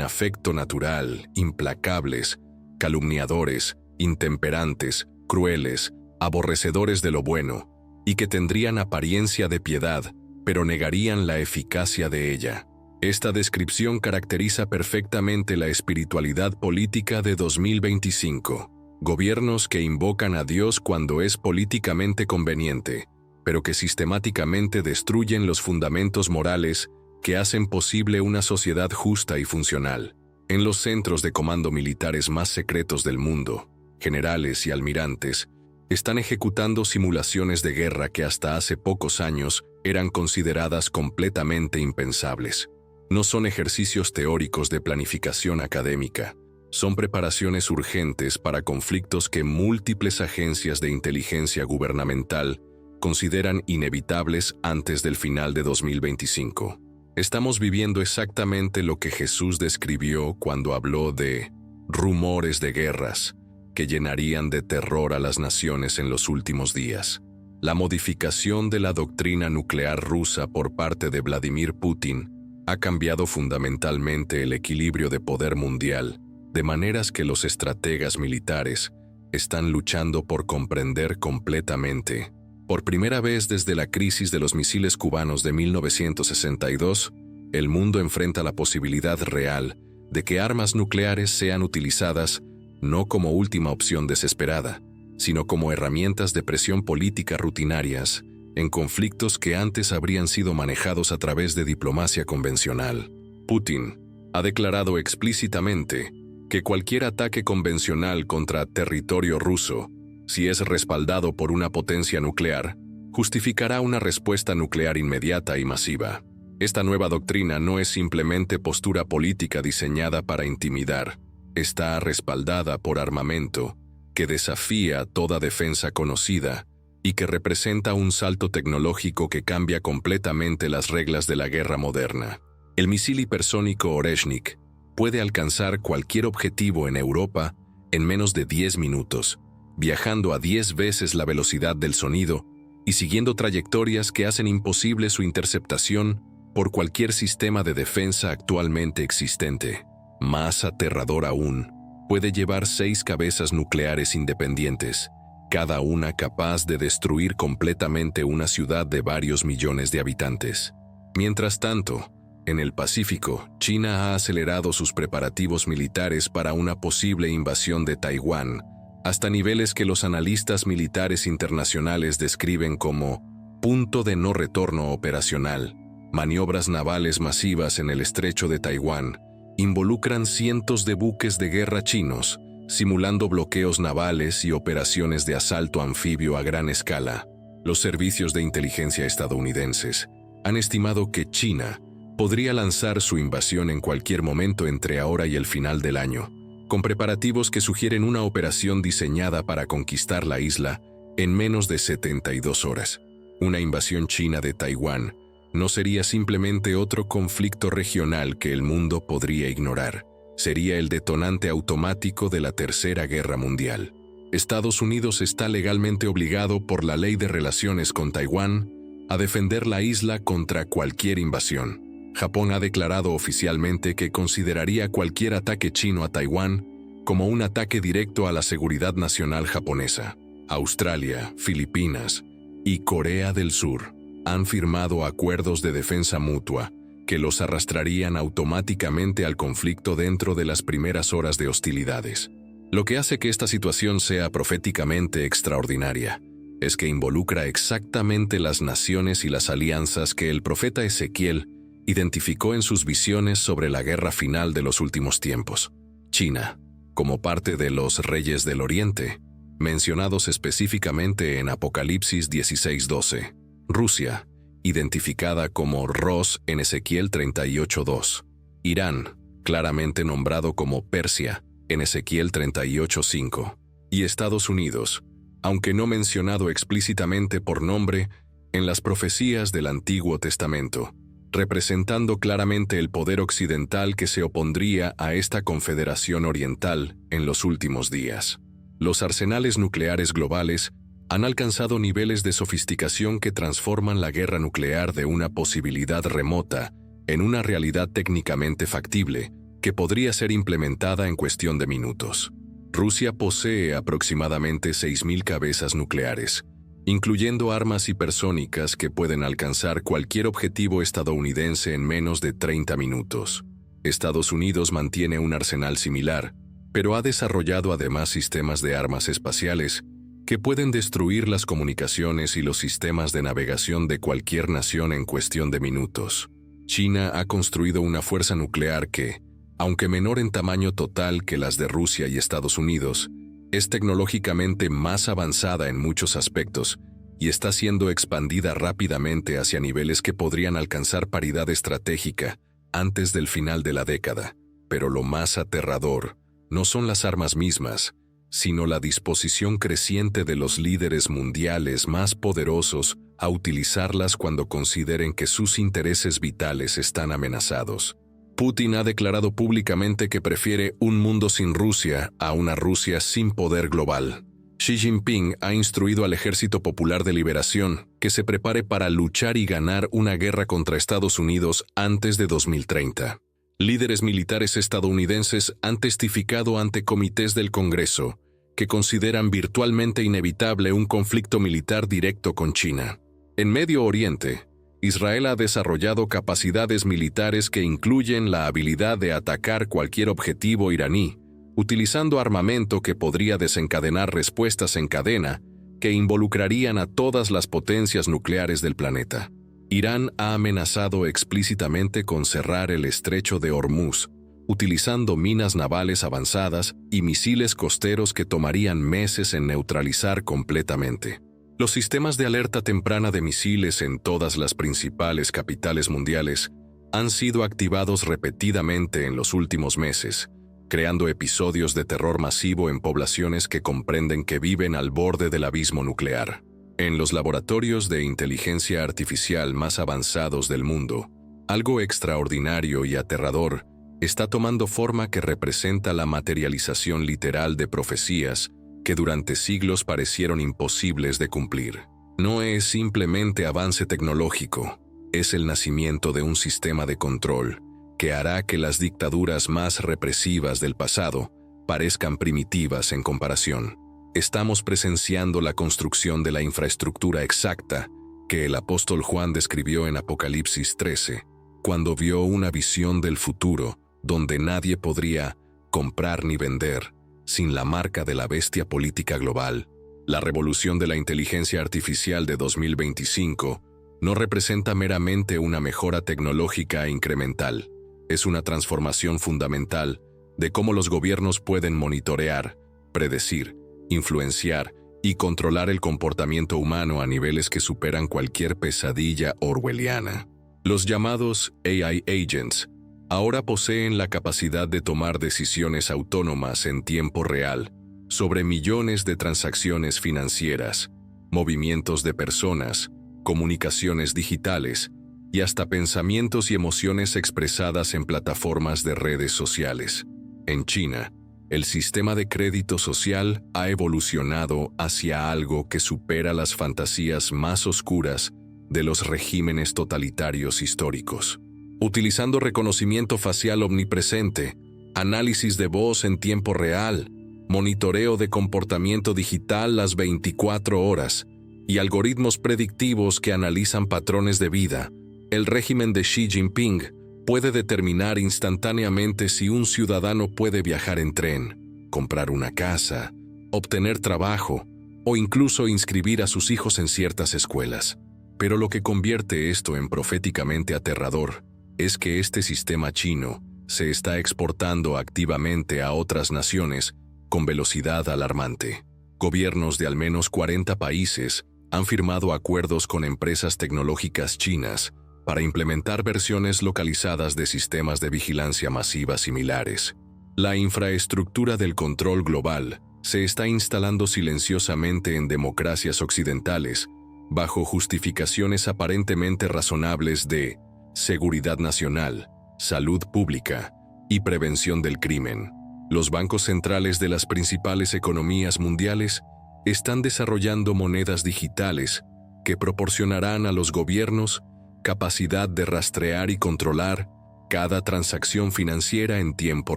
afecto natural, implacables, calumniadores, intemperantes, crueles, aborrecedores de lo bueno, y que tendrían apariencia de piedad, pero negarían la eficacia de ella. Esta descripción caracteriza perfectamente la espiritualidad política de 2025. Gobiernos que invocan a Dios cuando es políticamente conveniente, pero que sistemáticamente destruyen los fundamentos morales que hacen posible una sociedad justa y funcional. En los centros de comando militares más secretos del mundo, generales y almirantes están ejecutando simulaciones de guerra que hasta hace pocos años eran consideradas completamente impensables. No son ejercicios teóricos de planificación académica, son preparaciones urgentes para conflictos que múltiples agencias de inteligencia gubernamental consideran inevitables antes del final de 2025. Estamos viviendo exactamente lo que Jesús describió cuando habló de rumores de guerras que llenarían de terror a las naciones en los últimos días. La modificación de la doctrina nuclear rusa por parte de Vladimir Putin ha cambiado fundamentalmente el equilibrio de poder mundial, de maneras que los estrategas militares están luchando por comprender completamente. Por primera vez desde la crisis de los misiles cubanos de 1962, el mundo enfrenta la posibilidad real de que armas nucleares sean utilizadas no como última opción desesperada, sino como herramientas de presión política rutinarias en conflictos que antes habrían sido manejados a través de diplomacia convencional. Putin ha declarado explícitamente que cualquier ataque convencional contra territorio ruso, si es respaldado por una potencia nuclear, justificará una respuesta nuclear inmediata y masiva. Esta nueva doctrina no es simplemente postura política diseñada para intimidar, está respaldada por armamento que desafía toda defensa conocida y que representa un salto tecnológico que cambia completamente las reglas de la guerra moderna. El misil hipersónico Oreshnik puede alcanzar cualquier objetivo en Europa en menos de 10 minutos, viajando a 10 veces la velocidad del sonido y siguiendo trayectorias que hacen imposible su interceptación por cualquier sistema de defensa actualmente existente. Más aterrador aún, puede llevar 6 cabezas nucleares independientes, cada una capaz de destruir completamente una ciudad de varios millones de habitantes. Mientras tanto, en el Pacífico, China ha acelerado sus preparativos militares para una posible invasión de Taiwán, hasta niveles que los analistas militares internacionales describen como punto de no retorno operacional. Maniobras navales masivas en el estrecho de Taiwán involucran cientos de buques de guerra chinos, simulando bloqueos navales y operaciones de asalto anfibio a gran escala. Los servicios de inteligencia estadounidenses han estimado que China podría lanzar su invasión en cualquier momento entre ahora y el final del año, con preparativos que sugieren una operación diseñada para conquistar la isla en menos de 72 horas. Una invasión china de Taiwán no sería simplemente otro conflicto regional que el mundo podría ignorar. Sería el detonante automático de la Tercera Guerra Mundial. Estados Unidos está legalmente obligado por la Ley de Relaciones con Taiwán a defender la isla contra cualquier invasión. Japón ha declarado oficialmente que consideraría cualquier ataque chino a Taiwán como un ataque directo a la seguridad nacional japonesa. Australia, Filipinas y Corea del Sur han firmado acuerdos de defensa mutua que los arrastrarían automáticamente al conflicto dentro de las primeras horas de hostilidades. Lo que hace que esta situación sea proféticamente extraordinaria es que involucra exactamente las naciones y las alianzas que el profeta Ezequiel identificó en sus visiones sobre la guerra final de los últimos tiempos. China, como parte de los reyes del Oriente, mencionados específicamente en Apocalipsis 16:12. Rusia, identificada como Ros en Ezequiel 38:2. Irán, claramente nombrado como Persia en Ezequiel 38:5. Y Estados Unidos, aunque no mencionado explícitamente por nombre en las profecías del Antiguo Testamento, representando claramente el poder occidental que se opondría a esta confederación oriental en los últimos días. Los arsenales nucleares globales han alcanzado niveles de sofisticación que transforman la guerra nuclear de una posibilidad remota en una realidad técnicamente factible que podría ser implementada en cuestión de minutos. Rusia posee aproximadamente 6.000 cabezas nucleares, incluyendo armas hipersónicas que pueden alcanzar cualquier objetivo estadounidense en menos de 30 minutos. Estados Unidos mantiene un arsenal similar, pero ha desarrollado además sistemas de armas espaciales que pueden destruir las comunicaciones y los sistemas de navegación de cualquier nación en cuestión de minutos. China ha construido una fuerza nuclear que, aunque menor en tamaño total que las de Rusia y Estados Unidos, es tecnológicamente más avanzada en muchos aspectos y está siendo expandida rápidamente hacia niveles que podrían alcanzar paridad estratégica antes del final de la década. Pero lo más aterrador no son las armas mismas, sino la disposición creciente de los líderes mundiales más poderosos a utilizarlas cuando consideren que sus intereses vitales están amenazados. Putin ha declarado públicamente que prefiere un mundo sin Rusia a una Rusia sin poder global. Xi Jinping ha instruido al Ejército Popular de Liberación que se prepare para luchar y ganar una guerra contra Estados Unidos antes de 2030. Líderes militares estadounidenses han testificado ante comités del Congreso que consideran virtualmente inevitable un conflicto militar directo con China. En Medio Oriente, Israel ha desarrollado capacidades militares que incluyen la habilidad de atacar cualquier objetivo iraní, utilizando armamento que podría desencadenar respuestas en cadena que involucrarían a todas las potencias nucleares del planeta. Irán ha amenazado explícitamente con cerrar el estrecho de Hormuz, utilizando minas navales avanzadas y misiles costeros que tomarían meses en neutralizar completamente. Los sistemas de alerta temprana de misiles en todas las principales capitales mundiales han sido activados repetidamente en los últimos meses, creando episodios de terror masivo en poblaciones que comprenden que viven al borde del abismo nuclear. En los laboratorios de inteligencia artificial más avanzados del mundo, algo extraordinario y aterrador está tomando forma que representa la materialización literal de profecías que durante siglos parecieron imposibles de cumplir. No es simplemente avance tecnológico, es el nacimiento de un sistema de control que hará que las dictaduras más represivas del pasado parezcan primitivas en comparación. Estamos presenciando la construcción de la infraestructura exacta que el apóstol Juan describió en Apocalipsis 13, cuando vio una visión del futuro donde nadie podría comprar ni vender sin la marca de la bestia política global. La revolución de la inteligencia artificial de 2025 no representa meramente una mejora tecnológica incremental, es una transformación fundamental de cómo los gobiernos pueden monitorear, predecir, influenciar y controlar el comportamiento humano a niveles que superan cualquier pesadilla orwelliana. Los llamados AI Agents ahora poseen la capacidad de tomar decisiones autónomas en tiempo real sobre millones de transacciones financieras, movimientos de personas, comunicaciones digitales y hasta pensamientos y emociones expresadas en plataformas de redes sociales. En China, el sistema de crédito social ha evolucionado hacia algo que supera las fantasías más oscuras de los regímenes totalitarios históricos. Utilizando reconocimiento facial omnipresente, análisis de voz en tiempo real, monitoreo de comportamiento digital las 24 horas y algoritmos predictivos que analizan patrones de vida, el régimen de Xi Jinping puede determinar instantáneamente si un ciudadano puede viajar en tren, comprar una casa, obtener trabajo o incluso inscribir a sus hijos en ciertas escuelas. Pero lo que convierte esto en proféticamente aterrador es que este sistema chino se está exportando activamente a otras naciones con velocidad alarmante. Gobiernos de al menos 40 países han firmado acuerdos con empresas tecnológicas chinas para implementar versiones localizadas de sistemas de vigilancia masiva similares. La infraestructura del control global se está instalando silenciosamente en democracias occidentales, bajo justificaciones aparentemente razonables de seguridad nacional, salud pública y prevención del crimen. Los bancos centrales de las principales economías mundiales están desarrollando monedas digitales que proporcionarán a los gobiernos capacidad de rastrear y controlar cada transacción financiera en tiempo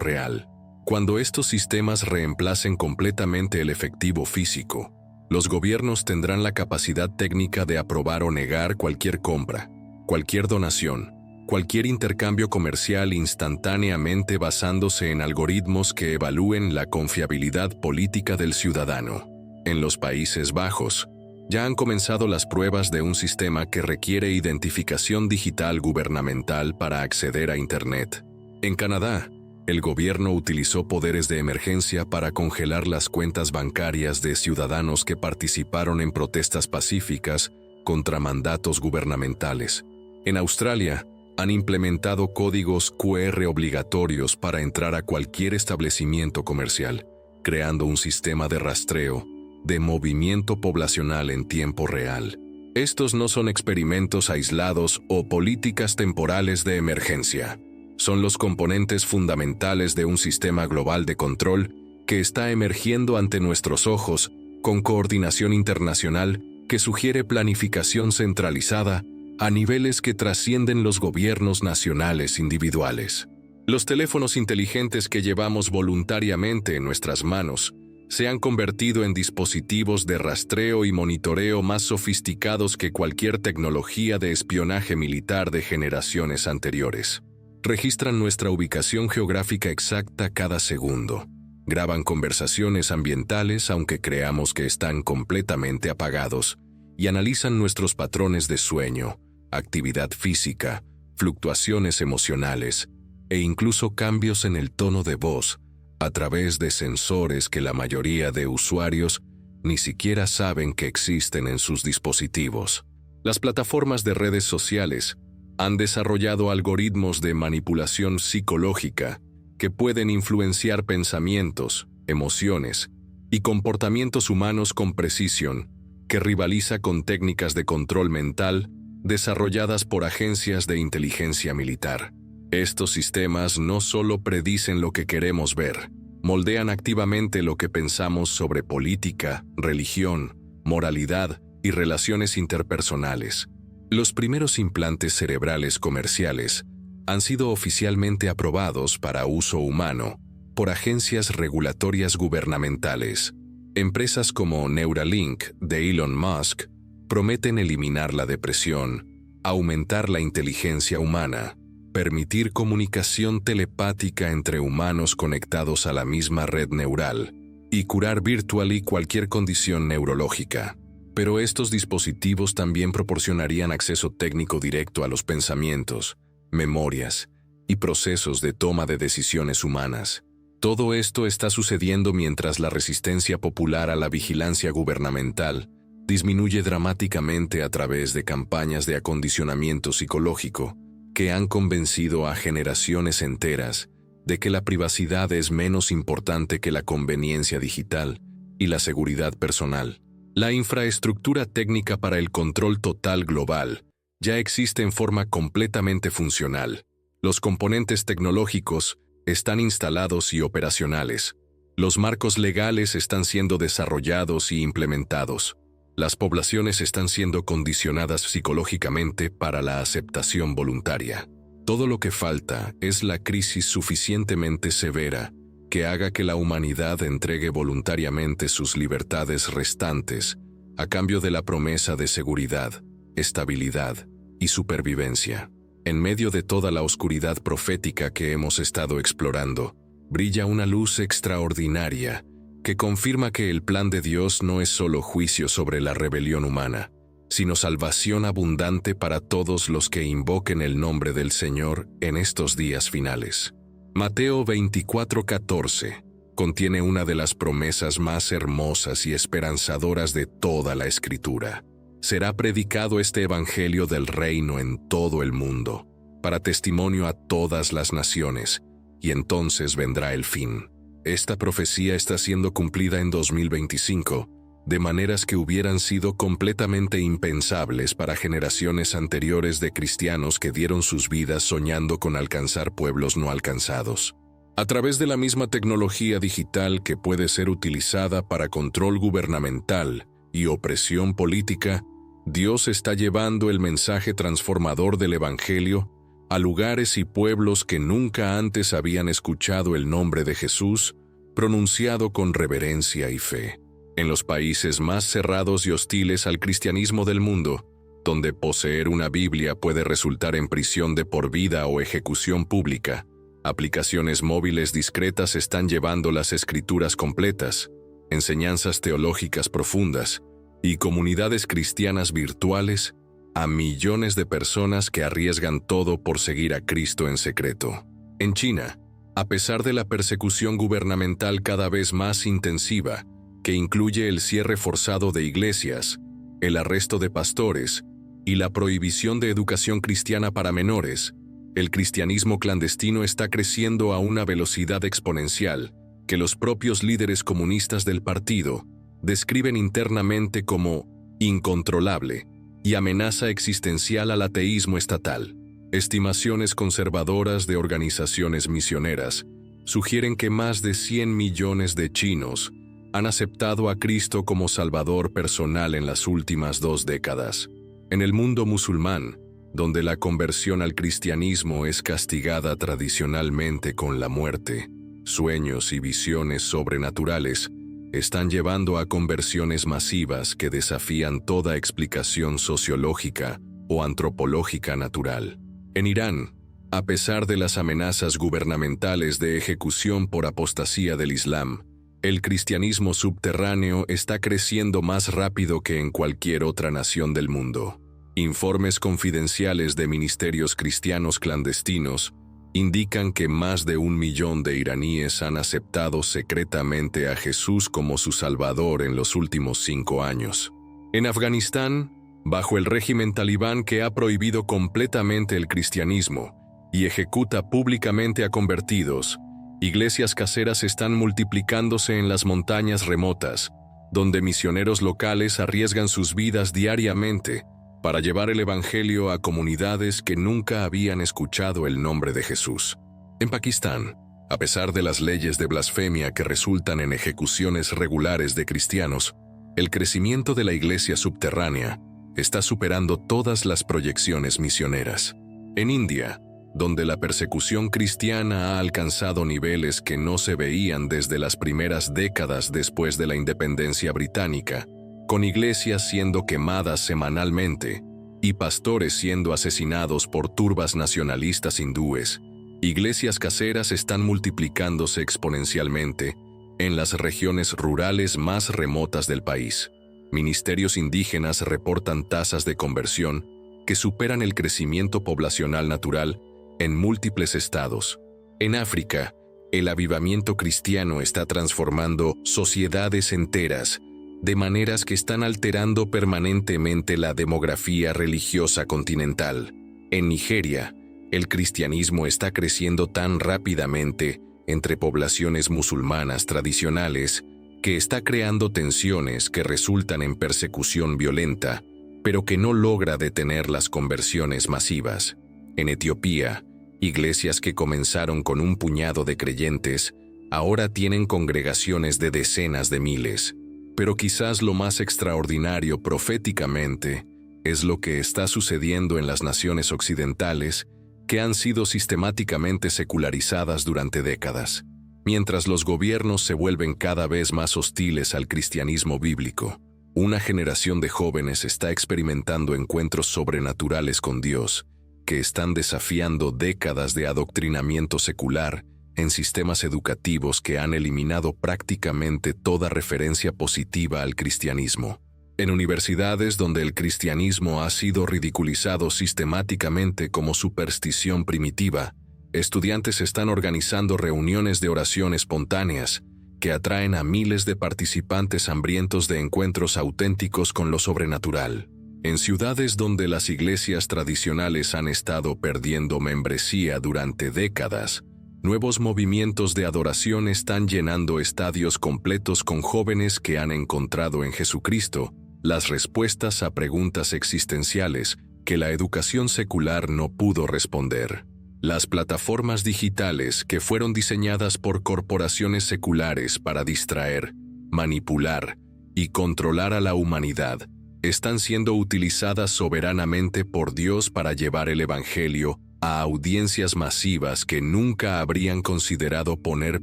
real. Cuando estos sistemas reemplacen completamente el efectivo físico, los gobiernos tendrán la capacidad técnica de aprobar o negar cualquier compra, cualquier donación, cualquier intercambio comercial instantáneamente basándose en algoritmos que evalúen la confiabilidad política del ciudadano. En los Países Bajos, ya han comenzado las pruebas de un sistema que requiere identificación digital gubernamental para acceder a Internet. En Canadá, el gobierno utilizó poderes de emergencia para congelar las cuentas bancarias de ciudadanos que participaron en protestas pacíficas contra mandatos gubernamentales. En Australia, han implementado códigos QR obligatorios para entrar a cualquier establecimiento comercial, creando un sistema de rastreo de movimiento poblacional en tiempo real. Estos no son experimentos aislados o políticas temporales de emergencia. Son los componentes fundamentales de un sistema global de control que está emergiendo ante nuestros ojos con coordinación internacional que sugiere planificación centralizada a niveles que trascienden los gobiernos nacionales individuales. Los teléfonos inteligentes que llevamos voluntariamente en nuestras manos se han convertido en dispositivos de rastreo y monitoreo más sofisticados que cualquier tecnología de espionaje militar de generaciones anteriores. Registran nuestra ubicación geográfica exacta cada segundo. Graban conversaciones ambientales aunque creamos que están completamente apagados y analizan nuestros patrones de sueño, actividad física, fluctuaciones emocionales e incluso cambios en el tono de voz a través de sensores que la mayoría de usuarios ni siquiera saben que existen en sus dispositivos. Las plataformas de redes sociales han desarrollado algoritmos de manipulación psicológica que pueden influenciar pensamientos, emociones y comportamientos humanos con precisión, que rivaliza con técnicas de control mental desarrolladas por agencias de inteligencia militar. Estos sistemas no solo predicen lo que queremos ver, moldean activamente lo que pensamos sobre política, religión, moralidad y relaciones interpersonales. Los primeros implantes cerebrales comerciales han sido oficialmente aprobados para uso humano por agencias regulatorias gubernamentales. Empresas como Neuralink de Elon Musk prometen eliminar la depresión, aumentar la inteligencia humana, permitir comunicación telepática entre humanos conectados a la misma red neural y curar virtualmente cualquier condición neurológica. Pero estos dispositivos también proporcionarían acceso técnico directo a los pensamientos, memorias y procesos de toma de decisiones humanas. Todo esto está sucediendo mientras la resistencia popular a la vigilancia gubernamental disminuye dramáticamente a través de campañas de acondicionamiento psicológico que han convencido a generaciones enteras de que la privacidad es menos importante que la conveniencia digital y la seguridad personal. La infraestructura técnica para el control total global ya existe en forma completamente funcional. Los componentes tecnológicos están instalados y operacionales. Los marcos legales están siendo desarrollados y implementados. Las poblaciones están siendo condicionadas psicológicamente para la aceptación voluntaria. Todo lo que falta es la crisis suficientemente severa que haga que la humanidad entregue voluntariamente sus libertades restantes a cambio de la promesa de seguridad, estabilidad y supervivencia. En medio de toda la oscuridad profética que hemos estado explorando, brilla una luz extraordinaria que confirma que el plan de Dios no es solo juicio sobre la rebelión humana, sino salvación abundante para todos los que invoquen el nombre del Señor en estos días finales. Mateo 24:14 contiene una de las promesas más hermosas y esperanzadoras de toda la Escritura. Será predicado este evangelio del reino en todo el mundo, para testimonio a todas las naciones, y entonces vendrá el fin. Esta profecía está siendo cumplida en 2025, de maneras que hubieran sido completamente impensables para generaciones anteriores de cristianos que dieron sus vidas soñando con alcanzar pueblos no alcanzados. A través de la misma tecnología digital que puede ser utilizada para control gubernamental y opresión política, Dios está llevando el mensaje transformador del Evangelio a lugares y pueblos que nunca antes habían escuchado el nombre de Jesús pronunciado con reverencia y fe. En los países más cerrados y hostiles al cristianismo del mundo, donde poseer una Biblia puede resultar en prisión de por vida o ejecución pública, aplicaciones móviles discretas están llevando las escrituras completas, enseñanzas teológicas profundas y comunidades cristianas virtuales a millones de personas que arriesgan todo por seguir a Cristo en secreto. En China, a pesar de la persecución gubernamental cada vez más intensiva, que incluye el cierre forzado de iglesias, el arresto de pastores y la prohibición de educación cristiana para menores, el cristianismo clandestino está creciendo a una velocidad exponencial que los propios líderes comunistas del partido describen internamente como incontrolable y amenaza existencial al ateísmo estatal. Estimaciones conservadoras de organizaciones misioneras sugieren que más de 100 millones de chinos han aceptado a Cristo como Salvador personal en las últimas 2 décadas. En el mundo musulmán, donde la conversión al cristianismo es castigada tradicionalmente con la muerte, sueños y visiones sobrenaturales están llevando a conversiones masivas que desafían toda explicación sociológica o antropológica natural. En Irán, a pesar de las amenazas gubernamentales de ejecución por apostasía del Islam, el cristianismo subterráneo está creciendo más rápido que en cualquier otra nación del mundo. Informes confidenciales de ministerios cristianos clandestinos indican que más de 1 millón de iraníes han aceptado secretamente a Jesús como su Salvador en los últimos 5 años. En Afganistán, bajo el régimen talibán que ha prohibido completamente el cristianismo y ejecuta públicamente a convertidos, iglesias caseras están multiplicándose en las montañas remotas, donde misioneros locales arriesgan sus vidas diariamente para llevar el Evangelio a comunidades que nunca habían escuchado el nombre de Jesús. En Pakistán, a pesar de las leyes de blasfemia que resultan en ejecuciones regulares de cristianos, el crecimiento de la iglesia subterránea está superando todas las proyecciones misioneras. En India, donde la persecución cristiana ha alcanzado niveles que no se veían desde las primeras décadas después de la independencia británica, con iglesias siendo quemadas semanalmente y pastores siendo asesinados por turbas nacionalistas hindúes, iglesias caseras están multiplicándose exponencialmente en las regiones rurales más remotas del país. Ministerios indígenas reportan tasas de conversión que superan el crecimiento poblacional natural en múltiples estados. En África, el avivamiento cristiano está transformando sociedades enteras de maneras que están alterando permanentemente la demografía religiosa continental. En Nigeria, el cristianismo está creciendo tan rápidamente entre poblaciones musulmanas tradicionales que está creando tensiones que resultan en persecución violenta, pero que no logra detener las conversiones masivas. En Etiopía, iglesias que comenzaron con un puñado de creyentes ahora tienen congregaciones de decenas de miles. Pero quizás lo más extraordinario proféticamente es lo que está sucediendo en las naciones occidentales que han sido sistemáticamente secularizadas durante décadas, mientras los gobiernos se vuelven cada vez más hostiles al cristianismo bíblico. Una generación de jóvenes está experimentando encuentros sobrenaturales con Dios que están desafiando décadas de adoctrinamiento secular en sistemas educativos que han eliminado prácticamente toda referencia positiva al cristianismo. En universidades donde el cristianismo ha sido ridiculizado sistemáticamente como superstición primitiva, estudiantes están organizando reuniones de oración espontáneas que atraen a miles de participantes hambrientos de encuentros auténticos con lo sobrenatural. En ciudades donde las iglesias tradicionales han estado perdiendo membresía durante décadas, Nuevos movimientos de adoración están llenando estadios completos con jóvenes que han encontrado en Jesucristo las respuestas a preguntas existenciales que la educación secular no pudo responder. Las plataformas digitales que fueron diseñadas por corporaciones seculares para distraer, manipular y controlar a la humanidad están siendo utilizadas soberanamente por Dios para llevar el Evangelio a audiencias masivas que nunca habrían considerado poner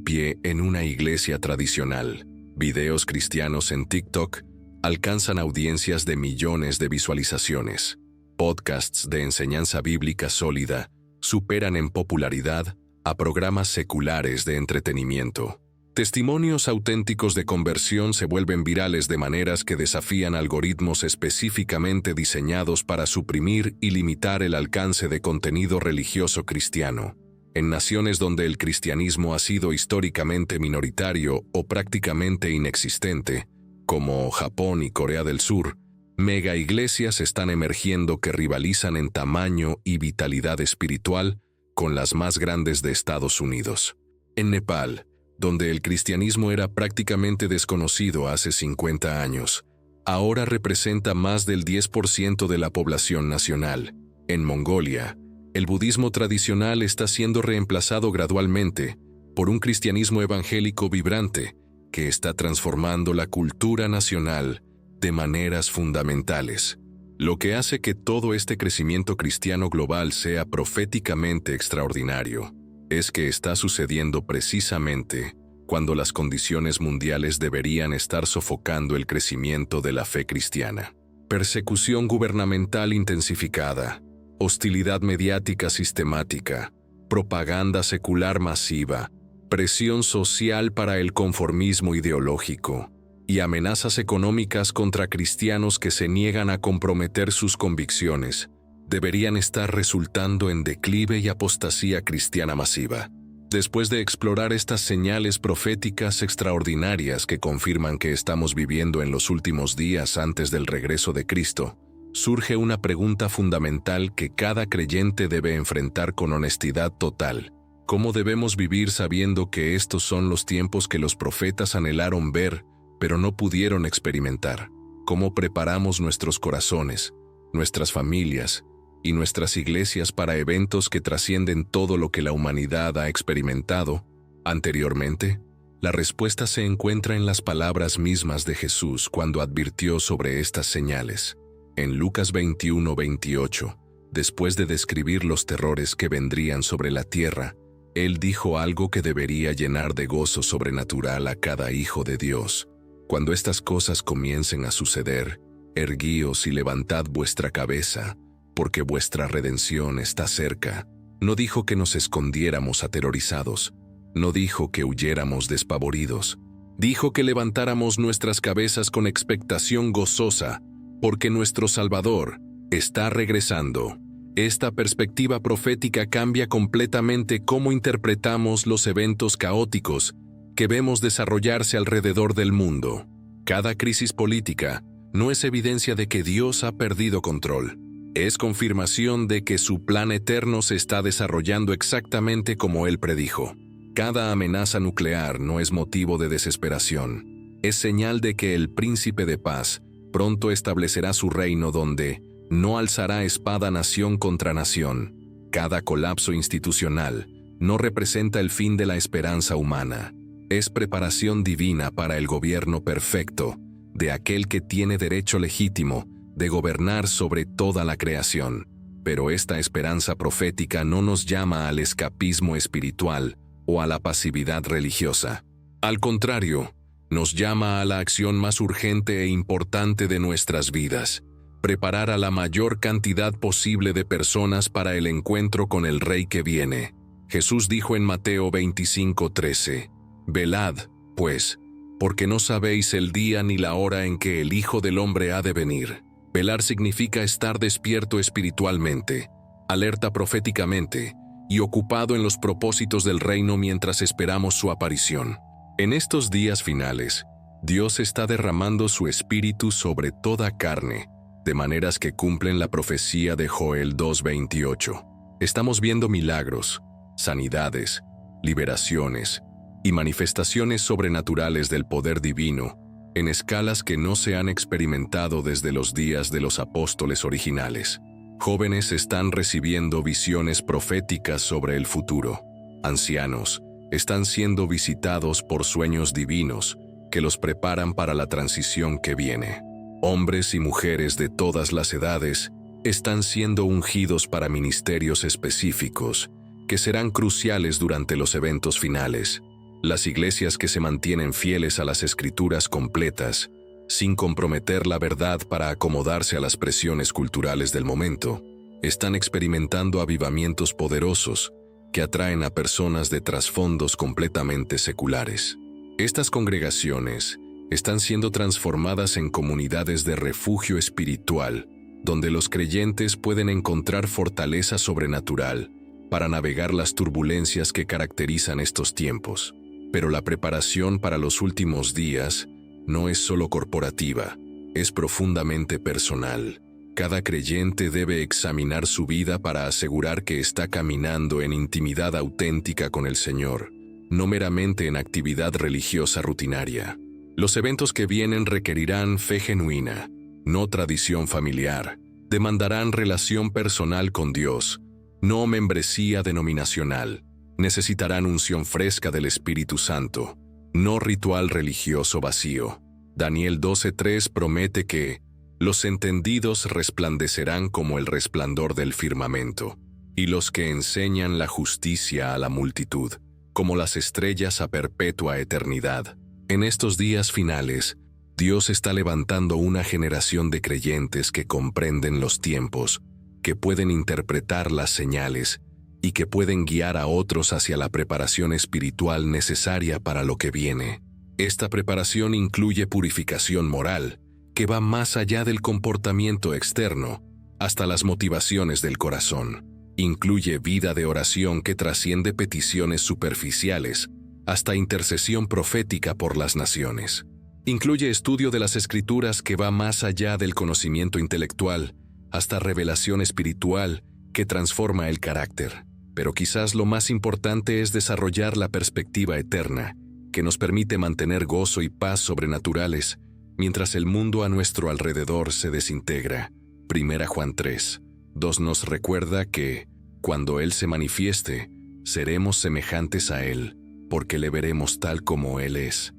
pie en una iglesia tradicional. Videos cristianos en TikTok alcanzan audiencias de millones de visualizaciones. Podcasts de enseñanza bíblica sólida superan en popularidad a programas seculares de entretenimiento. Testimonios auténticos de conversión se vuelven virales de maneras que desafían algoritmos específicamente diseñados para suprimir y limitar el alcance de contenido religioso cristiano. En naciones donde el cristianismo ha sido históricamente minoritario o prácticamente inexistente, como Japón y Corea del Sur, mega iglesias están emergiendo que rivalizan en tamaño y vitalidad espiritual con las más grandes de Estados Unidos. En Nepal, donde el cristianismo era prácticamente desconocido hace 50 años, ahora representa más del 10% de la población nacional. En Mongolia, el budismo tradicional está siendo reemplazado gradualmente por un cristianismo evangélico vibrante que está transformando la cultura nacional de maneras fundamentales. Lo que hace que todo este crecimiento cristiano global sea proféticamente extraordinario es que está sucediendo precisamente cuando las condiciones mundiales deberían estar sofocando el crecimiento de la fe cristiana. Persecución gubernamental intensificada, hostilidad mediática sistemática, propaganda secular masiva, presión social para el conformismo ideológico y amenazas económicas contra cristianos que se niegan a comprometer sus convicciones deberían estar resultando en declive y apostasía cristiana masiva. Después de explorar estas señales proféticas extraordinarias que confirman que estamos viviendo en los últimos días antes del regreso de Cristo, surge una pregunta fundamental que cada creyente debe enfrentar con honestidad total. ¿Cómo debemos vivir sabiendo que estos son los tiempos que los profetas anhelaron ver, pero no pudieron experimentar? ¿Cómo preparamos nuestros corazones, nuestras familias y nuestras iglesias para eventos que trascienden todo lo que la humanidad ha experimentado anteriormente? La respuesta se encuentra en las palabras mismas de Jesús cuando advirtió sobre estas señales. En Lucas 21:28, después de describir los terrores que vendrían sobre la tierra, Él dijo algo que debería llenar de gozo sobrenatural a cada hijo de Dios. Cuando estas cosas comiencen a suceder, erguíos y levantad vuestra cabeza, porque vuestra redención está cerca. No dijo que nos escondiéramos aterrorizados, no dijo que huyéramos despavoridos, dijo que levantáramos nuestras cabezas con expectación gozosa, porque nuestro Salvador está regresando. Esta perspectiva profética cambia completamente cómo interpretamos los eventos caóticos que vemos desarrollarse alrededor del mundo. Cada crisis política no es evidencia de que Dios ha perdido control. Es confirmación de que su plan eterno se está desarrollando exactamente como Él predijo. Cada amenaza nuclear no es motivo de desesperación. Es señal de que el príncipe de paz pronto establecerá su reino donde no alzará espada nación contra nación. Cada colapso institucional no representa el fin de la esperanza humana. Es preparación divina para el gobierno perfecto de aquel que tiene derecho legítimo de gobernar sobre toda la creación. Pero esta esperanza profética no nos llama al escapismo espiritual o a la pasividad religiosa. Al contrario, nos llama a la acción más urgente e importante de nuestras vidas: preparar a la mayor cantidad posible de personas para el encuentro con el Rey que viene. Jesús dijo en Mateo 25:13, «Velad, pues, porque no sabéis el día ni la hora en que el Hijo del Hombre ha de venir». Velar significa estar despierto espiritualmente, alerta proféticamente y ocupado en los propósitos del reino mientras esperamos su aparición. En estos días finales, Dios está derramando su espíritu sobre toda carne, de maneras que cumplen la profecía de Joel 2:28. Estamos viendo milagros, sanidades liberaciones y manifestaciones sobrenaturales del poder divino en escalas que no se han experimentado desde los días de los apóstoles originales. Jóvenes están recibiendo visiones proféticas sobre el futuro. Ancianos están siendo visitados por sueños divinos que los preparan para la transición que viene. Hombres y mujeres de todas las edades están siendo ungidos para ministerios específicos que serán cruciales durante los eventos finales. Las iglesias que se mantienen fieles a las escrituras completas, sin comprometer la verdad para acomodarse a las presiones culturales del momento, están experimentando avivamientos poderosos que atraen a personas de trasfondos completamente seculares. Estas congregaciones están siendo transformadas en comunidades de refugio espiritual, donde los creyentes pueden encontrar fortaleza sobrenatural para navegar las turbulencias que caracterizan estos tiempos. Pero la preparación para los últimos días no es solo corporativa, es profundamente personal. Cada creyente debe examinar su vida para asegurar que está caminando en intimidad auténtica con el Señor, no meramente en actividad religiosa rutinaria. Los eventos que vienen requerirán fe genuina, no tradición familiar. Demandarán relación personal con Dios, no membresía denominacional. Necesitarán unción fresca del Espíritu Santo, no ritual religioso vacío. Daniel 12:3 promete que los entendidos resplandecerán como el resplandor del firmamento, y los que enseñan la justicia a la multitud, como las estrellas a perpetua eternidad. En estos días finales, Dios está levantando una generación de creyentes que comprenden los tiempos, que pueden interpretar las señales y que pueden guiar a otros hacia la preparación espiritual necesaria para lo que viene. Esta preparación incluye purificación moral, que va más allá del comportamiento externo, hasta las motivaciones del corazón. Incluye vida de oración que trasciende peticiones superficiales, hasta intercesión profética por las naciones. Incluye estudio de las Escrituras que va más allá del conocimiento intelectual, hasta revelación espiritual que transforma el carácter. Pero quizás lo más importante es desarrollar la perspectiva eterna, que nos permite mantener gozo y paz sobrenaturales, mientras el mundo a nuestro alrededor se desintegra. 1 Juan 3:2 nos recuerda que, cuando Él se manifieste, seremos semejantes a Él, porque le veremos tal como Él es.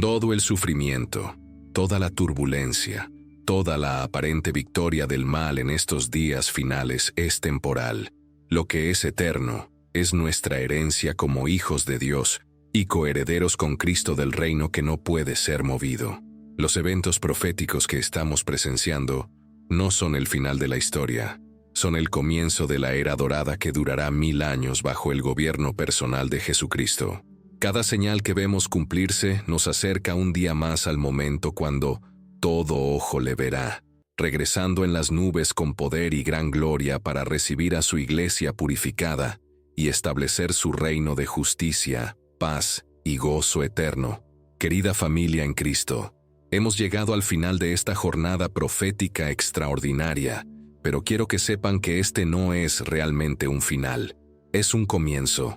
Todo el sufrimiento, toda la turbulencia, toda la aparente victoria del mal en estos días finales es temporal. Lo que es eterno es nuestra herencia como hijos de Dios y coherederos con Cristo del reino que no puede ser movido. Los eventos proféticos que estamos presenciando no son el final de la historia, son el comienzo de la era dorada que durará 1000 años bajo el gobierno personal de Jesucristo. Cada señal que vemos cumplirse nos acerca un día más al momento cuando todo ojo le verá, regresando en las nubes con poder y gran gloria para recibir a su iglesia purificada y establecer su reino de justicia, paz y gozo eterno. Querida familia en Cristo, hemos llegado al final de esta jornada profética extraordinaria, pero quiero que sepan que este no es realmente un final, es un comienzo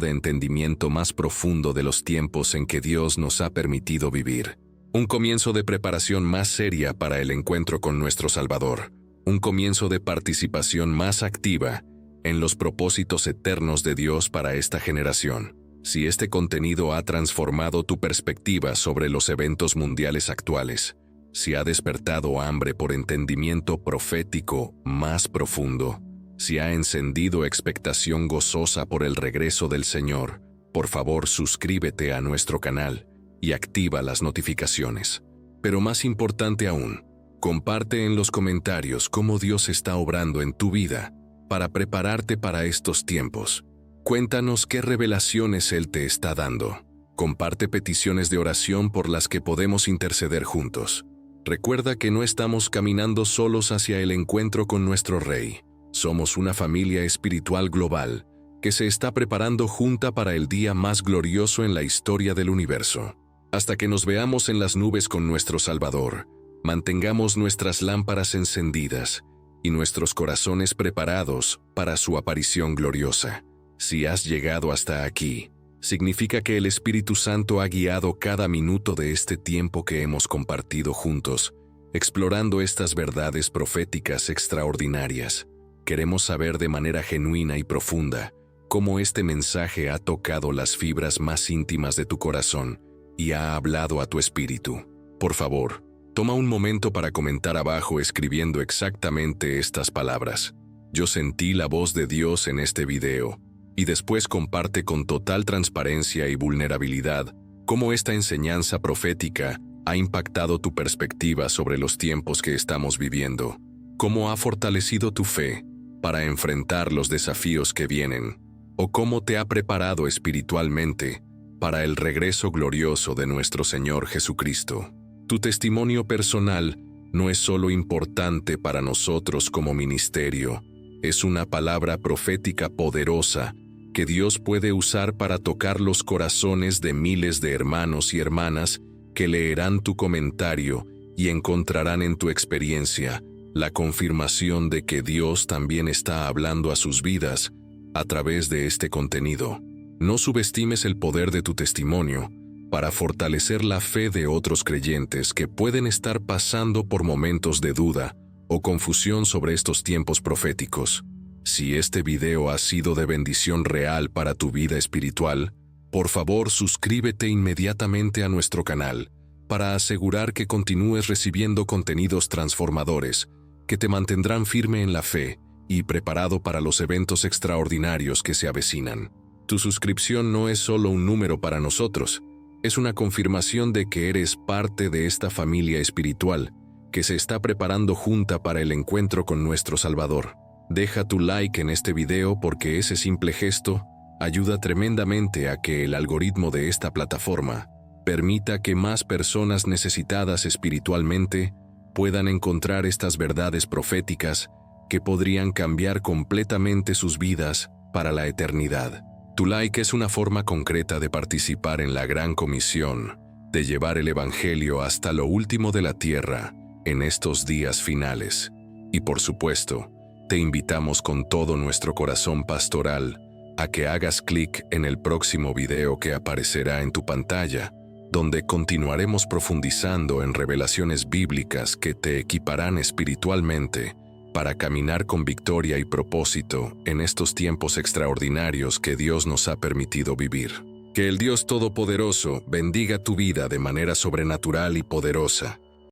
de entendimiento más profundo de los tiempos en que Dios nos ha permitido vivir. Un comienzo de preparación más seria para el encuentro con nuestro Salvador. Un comienzo de participación más activa en los propósitos eternos de Dios para esta generación. Si este contenido ha transformado tu perspectiva sobre los eventos mundiales actuales, si ha despertado hambre por entendimiento profético más profundo, si ha encendido expectación gozosa por el regreso del Señor, por favor suscríbete a nuestro canal y activa las notificaciones. Pero más importante aún, comparte en los comentarios cómo Dios está obrando en tu vida para prepararte para estos tiempos. Cuéntanos qué revelaciones Él te está dando. Comparte peticiones de oración por las que podemos interceder juntos. Recuerda que no estamos caminando solos hacia el encuentro con nuestro Rey. Somos una familia espiritual global que se está preparando junta para el día más glorioso en la historia del universo. Hasta que nos veamos en las nubes con nuestro Salvador, mantengamos nuestras lámparas encendidas y nuestros corazones preparados para su aparición gloriosa. Si has llegado hasta aquí, significa que el Espíritu Santo ha guiado cada minuto de este tiempo que hemos compartido juntos, explorando estas verdades proféticas extraordinarias. Queremos saber de manera genuina y profunda cómo este mensaje ha tocado las fibras más íntimas de tu corazón y ha hablado a tu espíritu. Por favor, toma un momento para comentar abajo escribiendo exactamente estas palabras. Yo sentí la voz de Dios en este video. Y después comparte con total transparencia y vulnerabilidad cómo esta enseñanza profética ha impactado tu perspectiva sobre los tiempos que estamos viviendo, cómo ha fortalecido tu fe para enfrentar los desafíos que vienen, o cómo te ha preparado espiritualmente para el regreso glorioso de nuestro Señor Jesucristo. Tu testimonio personal no es solo importante para nosotros como ministerio, es una palabra profética poderosa que Dios puede usar para tocar los corazones de miles de hermanos y hermanas que leerán tu comentario y encontrarán en tu experiencia la confirmación de que Dios también está hablando a sus vidas a través de este contenido. No subestimes el poder de tu testimonio para fortalecer la fe de otros creyentes que pueden estar pasando por momentos de duda o confusión sobre estos tiempos proféticos. Si este video ha sido de bendición real para tu vida espiritual, por favor suscríbete inmediatamente a nuestro canal para asegurar que continúes recibiendo contenidos transformadores que te mantendrán firme en la fe y preparado para los eventos extraordinarios que se avecinan. Tu suscripción no es solo un número para nosotros, es una confirmación de que eres parte de esta familia espiritual que se está preparando junta para el encuentro con nuestro Salvador. Deja tu like en este video porque ese simple gesto ayuda tremendamente a que el algoritmo de esta plataforma permita que más personas necesitadas espiritualmente puedan encontrar estas verdades proféticas que podrían cambiar completamente sus vidas para la eternidad. Tu like es una forma concreta de participar en la gran comisión, de llevar el Evangelio hasta lo último de la tierra en estos días finales. Y por supuesto, te invitamos con todo nuestro corazón pastoral a que hagas clic en el próximo video que aparecerá en tu pantalla, donde continuaremos profundizando en revelaciones bíblicas que te equiparán espiritualmente para caminar con victoria y propósito en estos tiempos extraordinarios que Dios nos ha permitido vivir. Que el Dios Todopoderoso bendiga tu vida de manera sobrenatural y poderosa.